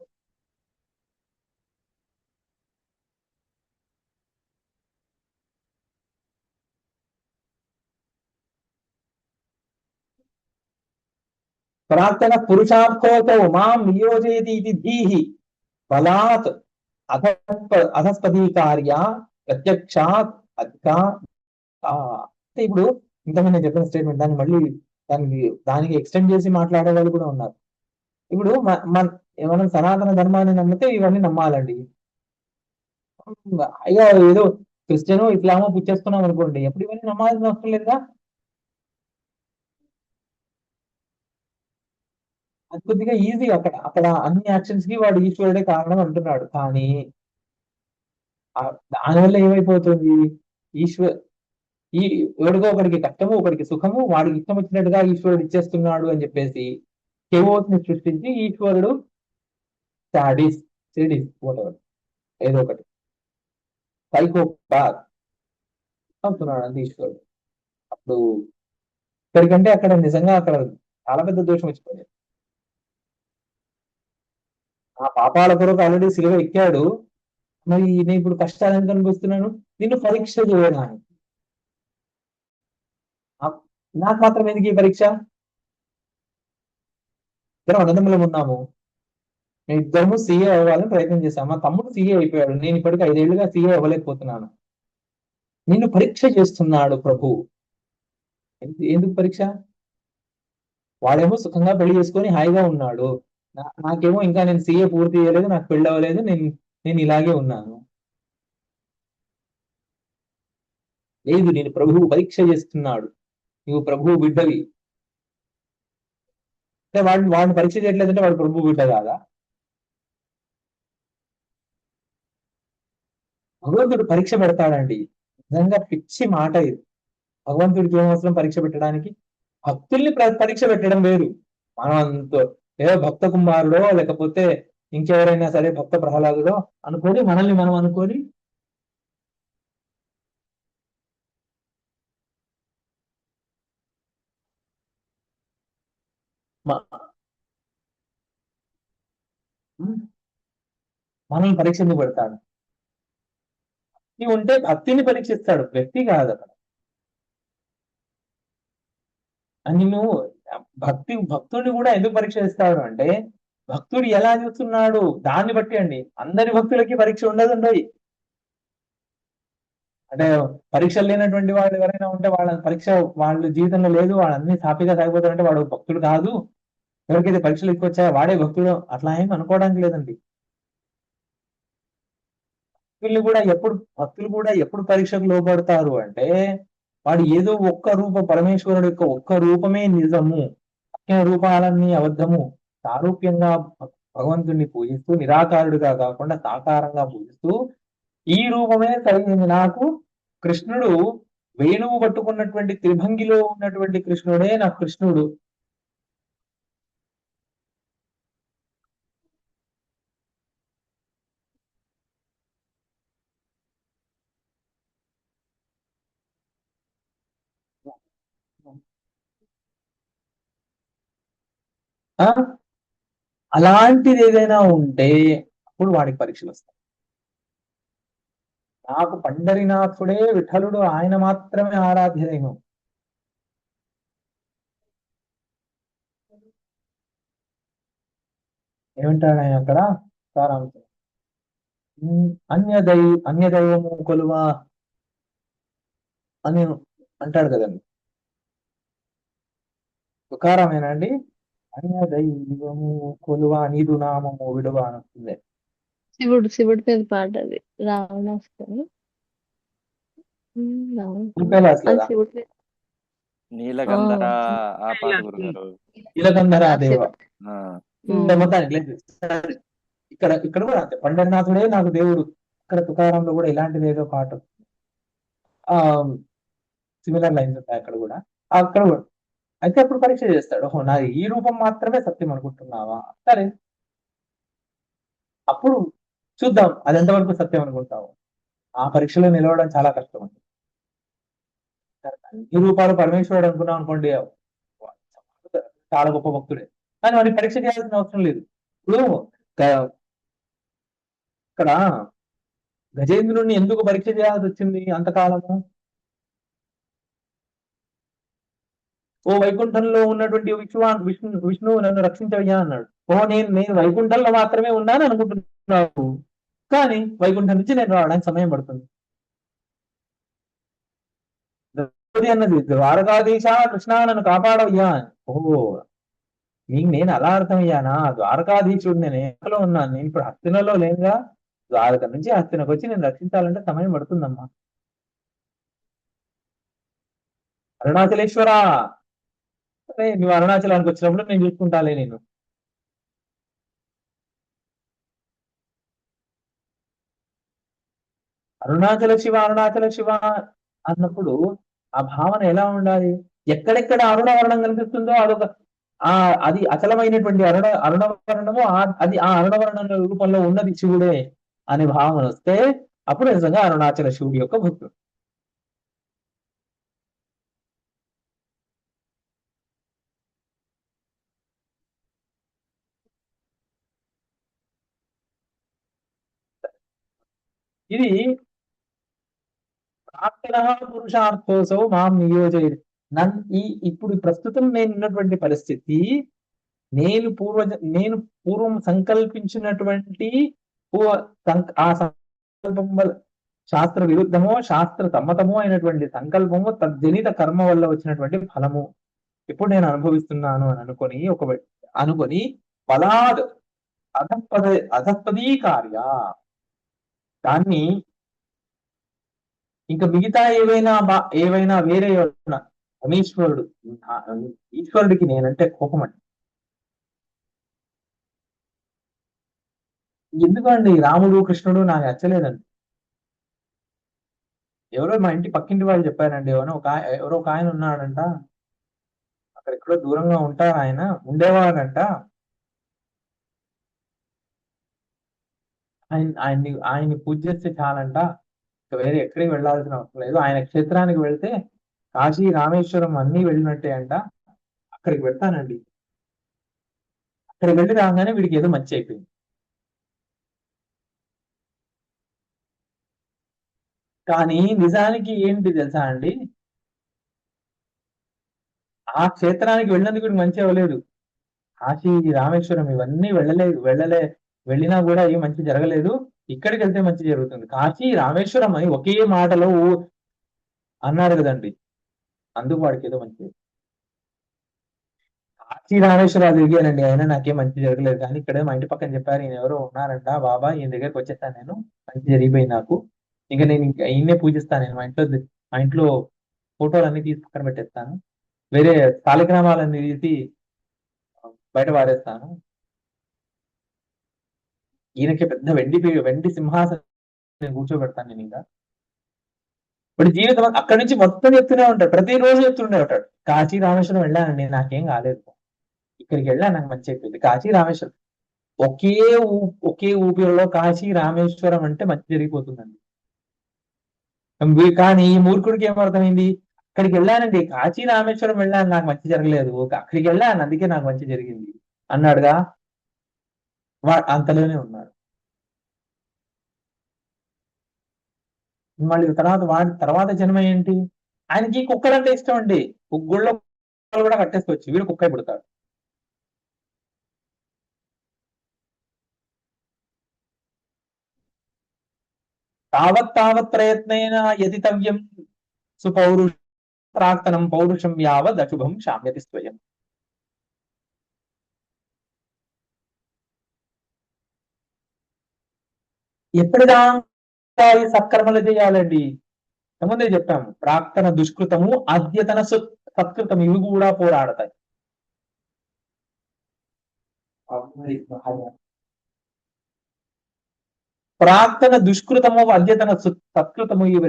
ప్రార్థన పురుషార్థోతో మాం నియోజయతి ఇది ధీహి బలాత్ అధస్పదీకార్య ప్రత్యక్షాత్ అధికా. అంటే ఇప్పుడు ఇంతకుముందు నేను చెప్పిన స్టేట్మెంట్ దాన్ని మళ్ళీ దానికి ఎక్స్టెండ్ చేసి మాట్లాడే వాళ్ళు కూడా ఉన్నారు. ఇప్పుడు మనం సనాతన ధర్మాన్ని నమ్మితే ఇవన్నీ నమ్మాలండి. అయ్యో ఏదో క్రిస్టియనో ఇస్లామో పుచ్చేస్తున్నాం అనుకోండి, ఎప్పుడు ఇవన్నీ నమ్మాల్సిన అవసరం లేదుగా. అది కొద్దిగా ఈజీ. అక్కడ అన్ని యాక్షన్స్ కి వాడు ఈశ్వరుడే కారణం అంటున్నాడు. కానీ దానివల్ల ఏమైపోతుంది, ఎవరికో ఒకడికి కష్టము ఒకడికి సుఖము వాడికి ఇష్టం వచ్చినట్టుగా ఈశ్వరుడు ఇచ్చేస్తున్నాడు అని చెప్పేసి కేవోస్ని సృష్టించి ఈశ్వరుడు సాడిస్ ఏదో ఒకటి సైకోపాత్ అవుతున్నాడు అంతే ఈశ్వరుడు. అప్పుడు ఇక్కడికంటే అక్కడ నిజంగా అక్కడ చాలా పెద్ద దోషం వచ్చిపోయింది. ఆ పాపాల కొరకు ఆల్రెడీ సిలువ ఎక్కాడు, మరి నేను ఇప్పుడు కష్టాలను కనిపిస్తున్నాను, నిన్ను పరీక్ష చేయడానికి. నాకు మాత్రం ఎందుకు ఈ పరీక్ష? ఇద్దరం అన్నదమ్ములం ఉన్నాము, మేము ఇద్దరము సీఏ అవ్వాలని ప్రయత్నం చేశాము. మా తమ్ముడు సీఏ అయిపోయాడు, నేను ఇప్పటికీ 5 ఏళ్లుగా సీఏ అవ్వలేకపోతున్నాను. నిన్ను పరీక్ష చేస్తున్నాడు ప్రభు. ఎందుకు పరీక్ష? వాడేమో సుఖంగా పెళ్లి చేసుకొని హాయిగా ఉన్నాడు, నాకేమో ఇంకా నేను సీఏ పూర్తి చేయలేదు, నాకు పెళ్ళి అవ్వలేదు, నేను ఇలాగే ఉన్నాను. లేదు, నేను ప్రభువు పరీక్ష చేస్తున్నాడు, నువ్వు ప్రభువు బిడ్డవి. అంటే వాడిని పరీక్ష చేయట్లేదంటే వాడు ప్రభువు బిడ్డ కాదా? భగవంతుడు పరీక్ష పెడతాడండి. నిజంగా పిచ్చి మాట ఇది. భగవంతుడికి ఏం అవసరం పరీక్ష పెట్టడానికి? భక్తుల్ని పరీక్ష పెట్టడం వేరు. మనం అంత ఏదో భక్త కుమారుడో లేకపోతే ఇంకెవరైనా సరే భక్త ప్రహ్లాదుడో అనుకొని మనల్ని మనం అనుకొని మనల్ని పరీక్ష ఎందుకు పెడతాడు? భక్తి ఉంటే భక్తిని పరీక్షిస్తాడు, వ్యక్తి కాదు అక్కడ. నిన్ను భక్తుడిని కూడా ఎందుకు పరీక్ష ఇస్తాడు అంటే, భక్తుడు ఎలా చూస్తున్నాడు దాన్ని బట్టి అండి. అందరి భక్తులకి పరీక్ష ఉండదండి. అంటే పరీక్షలు లేనటువంటి వాళ్ళు ఎవరైనా ఉంటే వాళ్ళ పరీక్ష వాళ్ళ జీవితంలో లేదు, వాళ్ళు అన్ని సాఫీగా సాగిపోతారంటే వాడు భక్తుడు కాదు. ఎవరికైతే పరీక్షలు ఎక్కువ వచ్చాయో వాడే భక్తుడు, అట్లా ఏం అనుకోవడానికి లేదండి. భక్తులు కూడా ఎప్పుడు పరీక్షకు లోపడతారు అంటే, వాడు ఏదో ఒక్క పరమేశ్వరుడు యొక్క ఒక్క రూపమే నిజము, రూపాలన్నీ అబద్ధము, సారూప్యంగా భగవంతుడిని పూజిస్తూ నిరాకారుడిగా కాకుండా సాకారంగా పూజిస్తూ ఈ రూపమే సరైనది నాకు, కృష్ణుడు వేణువు పట్టుకున్నటువంటి త్రిభంగిలో ఉన్నటువంటి కృష్ణుడే నాకు కృష్ణుడు. అలాంటిది ఏదైనా ఉంటే అప్పుడు వాడికి పరీక్షలు వస్తాయి. నాకు పండరినాథుడే విఠలుడు, ఆయన మాత్రమే ఆరాధ్య దైవం. ఏమంటాడు ఆయన అక్కడ సారాంశం? అన్యదైవము కొలువా అని అంటాడు కదండి. తుకారమేనా అండి? అన్యదైవము కొలువా నీదు నామము విడువా అని వస్తుంది. శివుడి పేరు పాట అది, రావణాసురుడు. శివుడి పేరు నీలగంధర ఆ పాట గురుగారు. నీలగంధర దేవ మొత్తానికి లేదు. ఇక్కడ కూడా అంతే, పండరినాథుడే నాకు దేవుడు. ఇక్కడ తుకారంలో కూడా ఇలాంటిది ఏదో పాట, సిమిలర్ లైన్స్ ఉంటాయి అక్కడ కూడా. అక్కడ కూడా అయితే అప్పుడు పరీక్ష చేస్తాడు. ఓహో, నాది ఈ రూపం మాత్రమే సత్యం అనుకుంటున్నావా? సరే, అప్పుడు చూద్దాం అది ఎంతవరకు సత్యం అనుకుంటావు. ఆ పరీక్షలో నిలవడం చాలా కష్టం అండి. ఈ రూపాలు పరమేశ్వరుడు అనుకున్నాం అనుకోండి, చాలా గొప్ప భక్తుడే, కానీ వాడిని పరీక్ష చేయాల్సిన అవసరం లేదు. ఇప్పుడు ఇక్కడ గజేంద్రుడిని ఎందుకు పరీక్ష చేయాల్సి వచ్చింది అంతకాలము? ఓ వైకుంఠంలో ఉన్నటువంటి విష్ణువు నన్ను రక్షించవయ్యా అన్నాడు. ఓ నేను వైకుంఠంలో మాత్రమే ఉన్నాను అనుకుంటున్నాను, కానీ వైకుంఠం నుంచి నేను రావడానికి సమయం పడుతుంది. అన్నది ద్వారకాధీశ కృష్ణ నన్ను కాపాడవయ్యా. ఓహో, నీకు నేను అలా అర్థమయ్యానా? ద్వారకాధీశుడు నేను ఎక్కడో ఉన్నాను, నేను ఇప్పుడు హస్తినలో లేనుగా. ద్వారక నుంచి హస్తినకు వచ్చి నేను రక్షించాలంటే సమయం పడుతుందమ్మా. అరుణాచలేశ్వర, అరే నువ్వు అరుణాచలానికి వచ్చినప్పుడు నేను చూసుకుంటాలే నేను. అరుణాచల శివ అన్నప్పుడు ఆ భావన ఎలా ఉండాలి? ఎక్కడెక్కడ అరుణవర్ణం కనిపిస్తుందో అదొక అది అచలమైనటువంటి అరుణవర్ణము, అది ఆ అరుణవర్ణ రూపంలో ఉన్నది శివుడే అనే భావన వస్తే అప్పుడు నిజంగా అరుణాచల శివుడి యొక్క భక్తుడు. ఇది పురుషార్థోసో మాం నియోజయ. ఇప్పుడు ప్రస్తుతం నేను ఉన్నటువంటి పరిస్థితి, నేను పూర్వం సంకల్పించినటువంటి ఆ సంకల్పం వల్ల శాస్త్ర విరుద్ధమో శాస్త్ర సమ్మతమో అయినటువంటి సంకల్పము తద్జనిత కర్మ వల్ల వచ్చినటువంటి ఫలము ఇప్పుడు నేను అనుభవిస్తున్నాను అని అనుకొని బలాద్ అధపదీ కార్య, దాన్ని ఇంకా మిగతా ఏవైనా వేరే పరమేశ్వరుడు, ఈశ్వరుడికి నేనంటే కోపం అండి. ఎందుకండి రాముడు కృష్ణుడు నాకు నచ్చలేదండి. ఎవరో మా ఇంటి పక్కింటి వాళ్ళు చెప్పారండి, ఎవరో ఒక ఆయన ఉన్నాడంట, అక్కడ ఎక్కడో దూరంగా ఉంటారు ఆయన, ఉండేవాడంట, ఆయన్ని పూజ చేస్తే చాలంట, ఇక వేరే ఎక్కడికి వెళ్ళాల్సిన అవసరం లేదు, ఆయన క్షేత్రానికి వెళ్తే కాశీ రామేశ్వరం అన్ని వెళ్ళినట్టే అంట, అక్కడికి వెళ్తానండి. అక్కడికి వెళ్ళి రాగానే వీడికి ఏదో మంచి అయిపోయింది. కానీ నిజానికి ఏంటి తెలుసా అండి, ఆ క్షేత్రానికి వెళ్ళినందుకు వీడికి మంచి అవ్వలేదు. కాశీ రామేశ్వరం ఇవన్నీ వెళ్ళినా కూడా ఏం మంచి జరగలేదు. ఇక్కడికి వెళ్తే మంచి జరుగుతుంది. కాశీ రామేశ్వరం అని ఒకే మాటలో అన్నాడు కదండి, అందుకు వాడికి ఏదో మంచి. కాశీ రామేశ్వరం తిరిగానండి, అయినా నాకేం మంచి జరగలేదు. కానీ ఇక్కడ మా ఇంటి పక్కన చెప్పారు, ఈయన ఎవరో ఉన్నారంట బాబా, ఈయన దగ్గరికి వచ్చేస్తాను, నేను మంచి జరిగిపోయింది నాకు, ఇంకా నేను ఇంకా ఈయన్నే పూజిస్తాను. నేను మా ఇంట్లో ఫోటోలన్నీ తీసి పక్కన పెట్టేస్తాను, వేరే సాలిగ్రామాలన్నీ తీసి బయట పారేస్తాను, ఈయనకి పెద్ద వెండి సింహాసనం నేను కూర్చోబెడతాను నేను ఇంకా. ఇప్పుడు జీవితం అక్కడి నుంచి మొత్తం చెప్తూనే ఉంటాడు, ప్రతిరోజు చెప్తుండే ఉంటాడు, కాశీ రామేశ్వరం వెళ్ళానండి నాకేం కాలేదు, ఇక్కడికి వెళ్ళా నాకు మంచి అయిపోయింది. కాశీ రామేశ్వరం ఒకే ఊపిరిలో కాశీ రామేశ్వరం అంటే మంచి జరిగిపోతుందండి. కానీ ఈ మూర్ఖుడికి ఏమర్థమైంది, అక్కడికి వెళ్ళానండి, కాశీ రామేశ్వరం వెళ్ళాను నాకు మంచి జరగలేదు, అక్కడికి వెళ్ళాను అందుకే నాకు మంచి జరిగింది అన్నాడుగా, అంతలోనే ఉన్నాడు. మళ్ళీ తర్వాత జన్మ ఏంటి, ఆయనకి కుక్కలంటే ఇష్టం అండి, గుళ్ళో కూడా కట్టేసుకోవచ్చు, వీడు కుక్క పుడతాడు. తావత్ ప్రయత్నేన యతితవ్యం సుపౌరుష ప్రాక్తనం పౌరుషం యావద్ అశుభం శామ్యతి స్వయం. ఎప్పటిదాకా సత్కర్మలు చేయాలండి, ముందే చెప్పాము, ప్రాక్తన దుష్కృతము అద్యతన సత్కృతం ఇవి కూడా పోరాడతాయి. ప్రాక్తన దుష్కృతము అద్యతన సత్కృతము ఇవి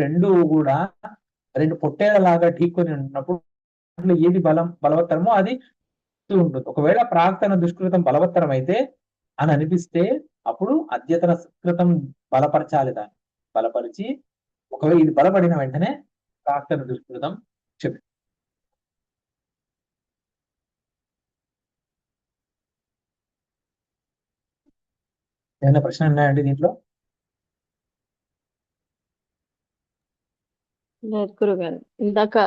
రెండు పొట్టేళ్లలాగా ఢీకొని ఉన్నప్పుడు ఏది బలవత్తరమో అది ఉంటుంది. ఒకవేళ ప్రాక్తన దుష్కృతం బలవత్తరం అయితే అని అనిపిస్తే అప్పుడు అద్యతన సత్కృతం బలపరచాలి, దాన్ని బలపరిచి ఒకవేళ ఇది బలపడిన వెంటనే ప్రాక్తన దుష్కృతం చెప్పి. ఏమైనా ప్రశ్న ఉన్నాయండి దీంట్లో? లేదు గురుగారు, ఇందాక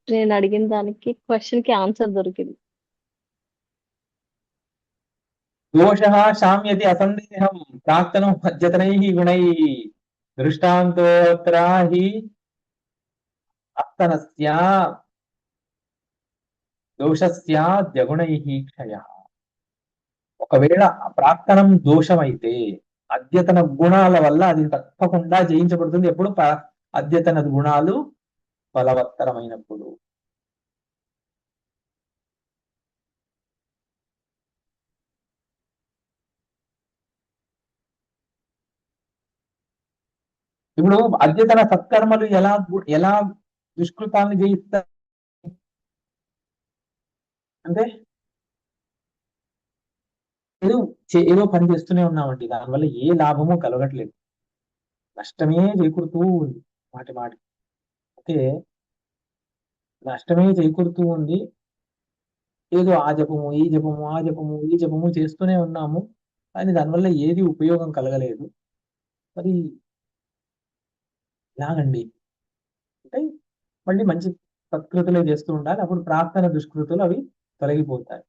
నేను అడిగిన దానికి క్వశ్చన్ కి ఆన్సర్ దొరికింది. దోష శామ్యతి అసందేహం ప్రాక్తనం అద్యతనై గుణై దృష్టాంతోత్ర హి అస్తనస్య దోషస్యాద్యగుణై క్షయ. ఒకవేళ ప్రాక్తనం దోషమైతే అద్యతన గుణాల వల్ల అది తప్పకుండా జయించబడుతుంది. ఎప్పుడు అద్యతన గుణాలు బలవత్తరమైనప్పుడు. ఇప్పుడు అద్యతన సత్కర్మలు ఎలా దుష్కృతాన్ని జయిస్తాయి అంటే, ఏదో పని చేస్తూనే ఉన్నామండి, దానివల్ల ఏ లాభము కలగట్లేదు, నష్టమే చేకూరుతూ ఉంది, మాటి అంటే నష్టమే చేకూరుతూ ఉంది. ఏదో ఆ జపము ఈ జపము చేస్తూనే ఉన్నాము, కానీ దానివల్ల ఏది ఉపయోగం కలగలేదు. మరి ఇలాగండి అంటే మళ్ళీ మంచి సత్కృతులే చేస్తూ ఉండాలి, అప్పుడు ప్రార్థన దుష్కృతులు అవి తొలగిపోతాయి.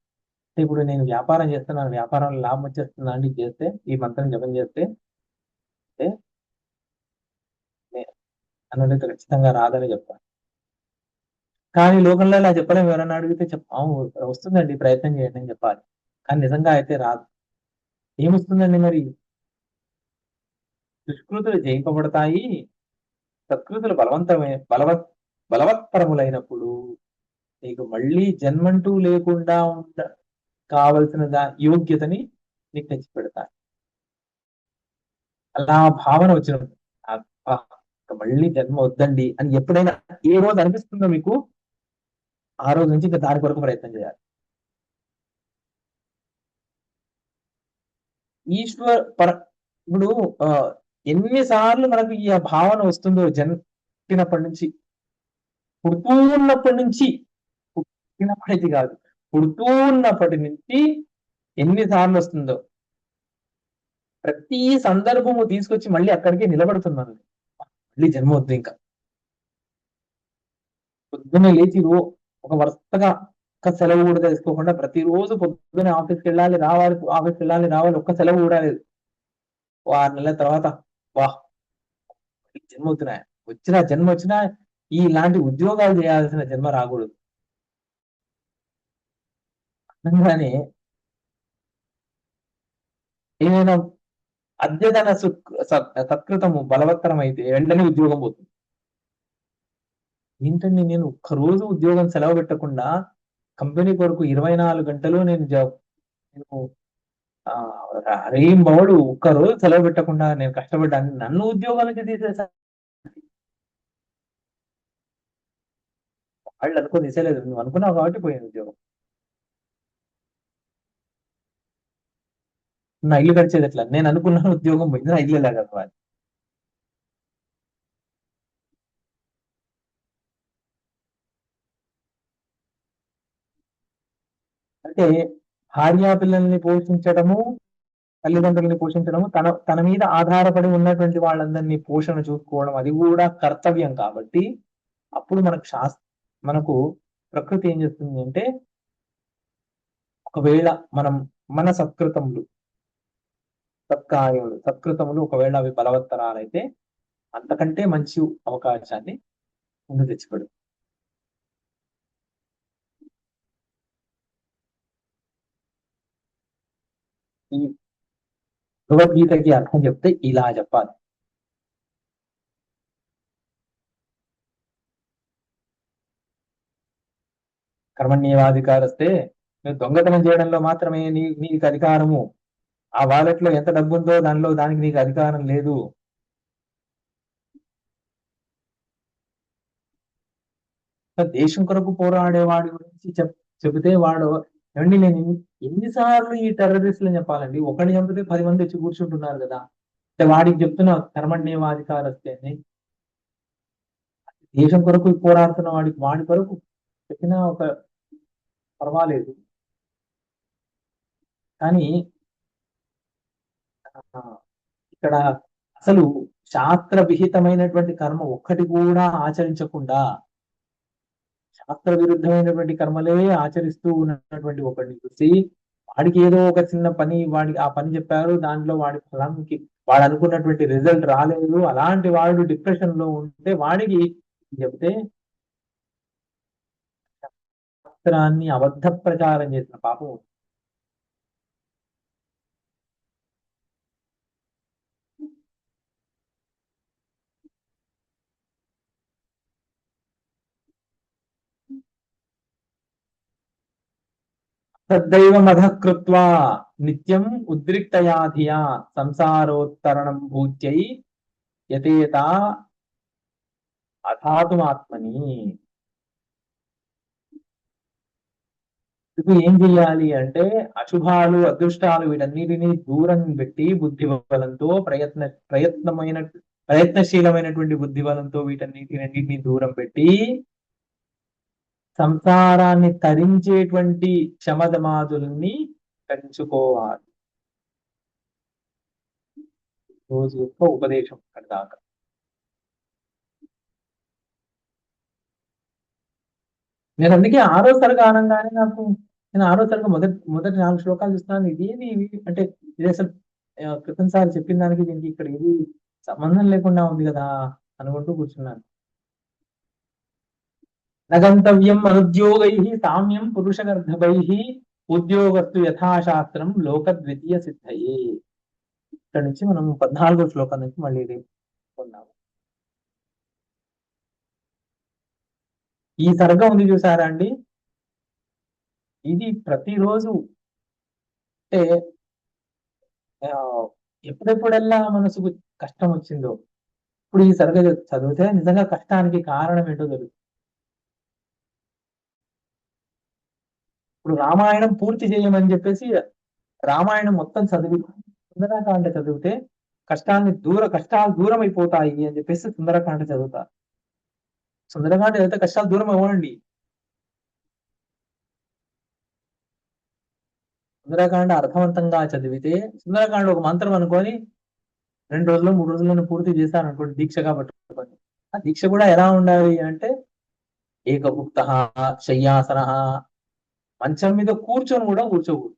అంటే ఇప్పుడు నేను వ్యాపారం చేస్తున్నాను, వ్యాపారంలో లాభం వచ్చేస్తుందా అండి చేస్తే, ఈ మంత్రం జపం చేస్తే అన్నది ఖచ్చితంగా రాదని చెప్తాను. కానీ లోకంలో ఇలా చెప్పలేము, ఎవరన్నా అడిగితే వస్తుందండి ప్రయత్నం చేయండి అని చెప్పాలి, కానీ నిజంగా అయితే రాదు. ఏమొస్తుందండి మరి, దుష్కృతులు జయింపబడతాయి, సత్కృతులు బలవత్తరములైనప్పుడు నీకు మళ్ళీ జన్మంటూ లేకుండా కావలసిన యోగ్యతని నీకు తెచ్చి పెడతాయి. అలా భావన వచ్చినప్పుడు ఇక మళ్ళీ జన్మ వద్దండి అని ఎప్పుడైనా ఏ రోజు అనిపిస్తుందో మీకు, ఆ రోజు నుంచి ఇంకా దాని కొరకు ప్రయత్నం చేయాలి. ఈశ్వర్ పర ఇప్పుడు ఆ, ఎన్నిసార్లు మనకు ఈ భావన వస్తుందో జన్మినప్పటి నుంచి, పుడుతూ ఉన్నప్పటి నుంచి, పుట్టినప్పటికి కాదు, పుడుతూ ఉన్నప్పటి నుంచి ఎన్నిసార్లు వస్తుందో, ప్రతి సందర్భము తీసుకొచ్చి మళ్ళీ అక్కడికే నిలబడుతున్నాను. మళ్ళీ జన్మ వద్దు ఇంకా. పొద్దున్నే లేచి ఒక వరుసగా ఒక్క సెలవు కూడా తీసుకోకుండా ప్రతిరోజు పొద్దున్నే ఆఫీస్కి వెళ్ళాలి రావాలి, ఆఫీస్కి వెళ్ళాలి రావాలి, ఒక్క సెలవు కూడా లేదు. 6 నెలల తర్వాత వాహ్ జన్మ అవుతున్నాయి, జన్మ వచ్చినా ఇలాంటి ఉద్యోగాలు చేయాల్సిన జన్మ రాకూడదు అనగానే ఏమైనా అద్యతన సత్కృతము బలవత్తరం అయితే వెంటనే ఉద్యోగం పోతుంది. ఏంటండి నేను ఒక్కరోజు ఉద్యోగం సెలవు పెట్టకుండా కంపెనీ కొరకు 24 గంటలు నేను రేయింబవడు ఒక్కరోజు సెలవు పెట్టకుండా నేను కష్టపడ్డాను, నన్ను ఉద్యోగాల నుంచి తీసేసారు. వాళ్ళు అనుకుని తీసేలేదు, నువ్వు అనుకున్నావు కాబట్టి పోయింది ఉద్యోగం. నా ఇల్లు గడిచేది ఎట్లా, నేను అనుకున్నాను ఉద్యోగం పోయింది, నా ఇల్లు ఎలాగ అది. అంటే భార్యా పిల్లల్ని పోషించడము, తల్లిదండ్రుల్ని పోషించడము, తన మీద ఆధారపడి ఉన్నటువంటి వాళ్ళందరినీ పోషణ చూసుకోవడం, అది కూడా కర్తవ్యం. కాబట్టి అప్పుడు మనకు ప్రకృతి ఏం చేస్తుంది అంటే, ఒకవేళ మన సత్కృతములు సత్కృతములు ఒకవేళ అవి బలవత్తరాలైతే అంతకంటే మంచి అవకాశాన్ని ముందు తెచ్చిపెడు. ఈ భగవద్గీతకి అర్థం చెప్తే ఇలా చెప్పాలి. కర్మణ్యేవాధికారస్తే, నువ్వు దొంగతనం చేయడంలో మాత్రమే నీకు అధికారము, ఆ వాలెట్ లో ఎంత డబ్బు ఉందో దానికి నీకు అధికారం లేదు. దేశం కొరకు పోరాడేవాడి గురించి చెబితే వాడు ఏమండి, నేను ఎన్నిసార్లు ఈ టెర్రరిస్టులు చెప్పాలండి, ఒకటి చంపితే 10 మంది వచ్చి కూర్చుంటున్నారు కదా. అంటే వాడికి చెప్తున్నా కర్మణ్యేవాధికారస్తే అని, దేశం కొరకు పోరాడుతున్న వాడి కొరకు చెప్పినా ఒక పర్వాలేదు. కానీ ఇక్కడ అసలు శాస్త్ర విహితమైనటువంటి కర్మ ఒక్కటి కూడా ఆచరించకుండా శాస్త్ర విరుద్ధమైనటువంటి కర్మలే ఆచరిస్తూ ఉన్నటువంటి ఒకటిని చూసి, వాడికి ఏదో ఒక చిన్న పని, వాడికి ఆ పని చెప్పారు, దాంట్లో వాడి ఫలానికి వాడు అనుకున్నటువంటి రిజల్ట్ రాలేదు, అలాంటి వాడు డిప్రెషన్ లో ఉంటే వాడికి చెప్తే శాస్త్రాన్ని అబద్ధ ప్రచారం చేసిన పాపం. తద్దైవమధః కృత్వా నిత్యం ఉద్రిక్తయా ధియా సంసారోత్తరణం భూత్యై యతేత అథాతుమాత్మని. ఇప్పుడు ఏం చెయ్యాలి అంటే, అశుభాలు అదృష్టాలు వీటన్నిటిని దూరం పెట్టి బుద్ధి బలంతో ప్రయత్నశీలమైనటువంటి బుద్ధి బలంతో వీటన్నిటిని దూరం పెట్టి సంసారాన్ని తరించేటువంటి శమదమాదుల్ని పెంచుకోవాలి. రోజు యొక్క ఉపదేశం అక్కడ దాకా. నేను అందుకే 6వ సరుకు ఆనంగానే నేను 6వ సరుకు మొదటి 4 శ్లోకాలు చూస్తున్నాను. ఇదేది అంటే ఇది అసలు కృతంసారి చెప్పిన దానికి దీనికి ఇక్కడ ఏది సంబంధం లేకుండా ఉంది కదా అనుకుంటూ కూర్చున్నాను. నగంతవ్యం అనుద్యోగై సామ్యం పురుషగర్ధభై ఉద్యోగస్తు యథాశాస్త్రం లోకద్వితీయ సిద్ధయే. ఇక్కడ నుంచి మనం 14వ శ్లోకం నుంచి మళ్ళీ కొన్నాము. ఈ సర్గ ఉంది చూసారా అండి, ఇది ప్రతిరోజు అంటే ఎప్పుడెప్పుడెల్లా మనసుకు కష్టం వచ్చిందో, ఇప్పుడు ఈ సరిగ్గా చదివితే నిజంగా కష్టానికి కారణం ఏంటో తెలుసు. ఇప్పుడు రామాయణం పూర్తి చేయమని చెప్పేసి రామాయణం మొత్తం చదివి సుందరకాండ చదివితే కష్టాలు దూరం అయిపోతాయి అని చెప్పేసి సుందరకాండ చదువుతారు. సుందరకాండ చదివితే కష్టాలు దూరం అవ్వండి. సుందరకాండ అర్థవంతంగా చదివితే సుందరకాండ ఒక మంత్రం అనుకొని 2 రోజులు 3 రోజులను పూర్తి చేశారనుకోండి దీక్షగా పట్టుకొని. ఆ దీక్ష కూడా ఎలా ఉండాలి అంటే ఏకభుక్త శయ్యాసన, మంచం మీద కూర్చొని కూడా కూర్చోకూడదు.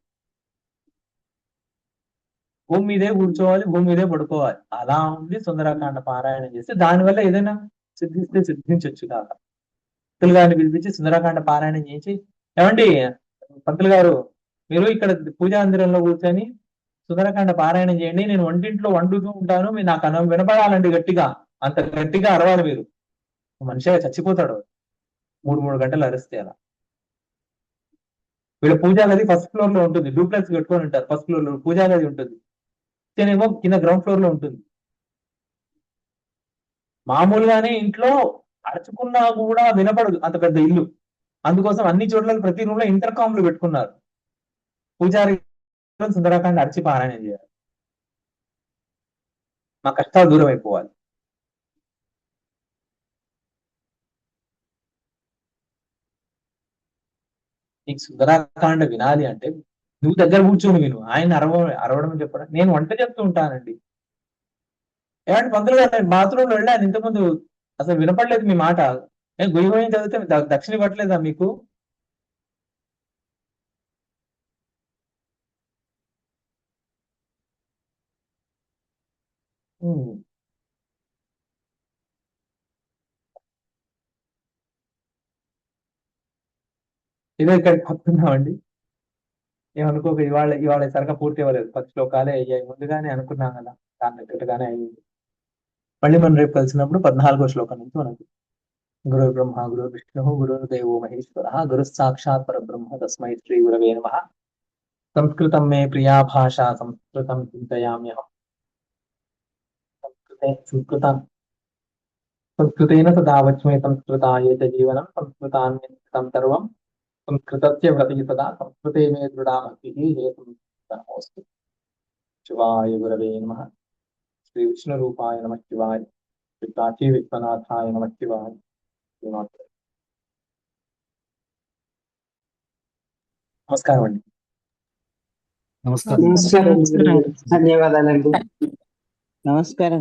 భూమి మీదే కూర్చోవాలి, భూమి మీదే పడుకోవాలి. అలా ఉంది సుందరకాండ పారాయణం చేస్తే దానివల్ల ఏదైనా సిద్ధిస్తే సిద్ధించవచ్చు కాక. పంతులు గారిని పిలిపించి సుందరకాండ పారాయణం చేసి, ఏమండి పంతులు గారు మీరు ఇక్కడ పూజా మందిరంలో కూర్చొని సుందరకాండ పారాయణం చేయండి, నేను వంటింట్లో వండుతూ ఉంటాను, మీరు నాకు వినపడాలండి గట్టిగా, అంత గట్టిగా అరవాలి మీరు. మనిషిగా చచ్చిపోతాడు 3 గంటలు అరిస్తే. అలా వీళ్ళ పూజా గది ఫస్ట్ ఫ్లోర్ లో ఉంటుంది, డూప్లెక్స్ కట్టుకొని ఉంటారు. ఫస్ట్ ఫ్లోర్ లో పూజా గది ఉంటుంది, నేనేమో కింద గ్రౌండ్ ఫ్లోర్ లో ఉంటుంది. మామూలుగానే ఇంట్లో అరుచుకున్నా కూడా వినపడదు, అంత పెద్ద ఇల్లు. అందుకోసం అన్ని చోట్ల ప్రతి రూమ్ లో ఇంటర్కామ్లు పెట్టుకున్నారు. పూజారి సుందరకాండ అరిచి పారాయణం చేయాలి, మా కష్టాలు దూరం అయిపోవాలి. నీకు సుందరకాండ వినాలి అంటే నువ్వు దగ్గర కూర్చొని విను, ఆయన అరవడం చెప్పడం. నేను వంట చెప్తూ ఉంటానండి. ఏమంటే పంతులు గారు నేను బాత్రూమ్ లో వెళ్ళాను ఇంతకుముందు, అసలు వినపడలేదు మీ మాట. నేను గుయ్యి చదివితే దక్షిణ పట్టలేదా మీకు? ఇదే ఇక్కడ చెప్తున్నామండి. ఏమనుకోక ఇవాళ సరిగా పూర్తి అవ్వలేదు, 10 శ్లోకాలే అయ్యాయి. ముందుగానే అనుకున్నాం కదా, దాని దగ్గరగానే అయ్యింది. మళ్ళీ మనం రేపు కలిసినప్పుడు 14వ శ్లోకం నుంచి మనకు గురు బ్రహ్మ గురు విష్ణు గురుర్దేవో మహేశ్వర గురు సాక్షాత్ పరబ్రహ్మ తస్మై శ్రీ గురవే నమః. సంస్కృతం మే ప్రియా భాష, సంస్కృతం చింతయామ్యహం. సంస్కృతేన సదా వచ్మే సంస్కృతాయ చ జీవనం, సంస్కృతాన్యతం సర్వం సంస్కృతస్య వ్రతి సదా, సంస్కృతే మే దృఢా భక్తిః హే సంస్కృతమోస్తు. శివాయ గురవే నమః. శ్రీ విష్ణు రూపాయ నమః శివాయ. శ్రీ కాశీ విశ్వనాథాయ నమః శివాయ. నమస్కారం అండి. నమస్కారం. నమస్కారం. ధన్యవాదాలండి. నమస్కారం.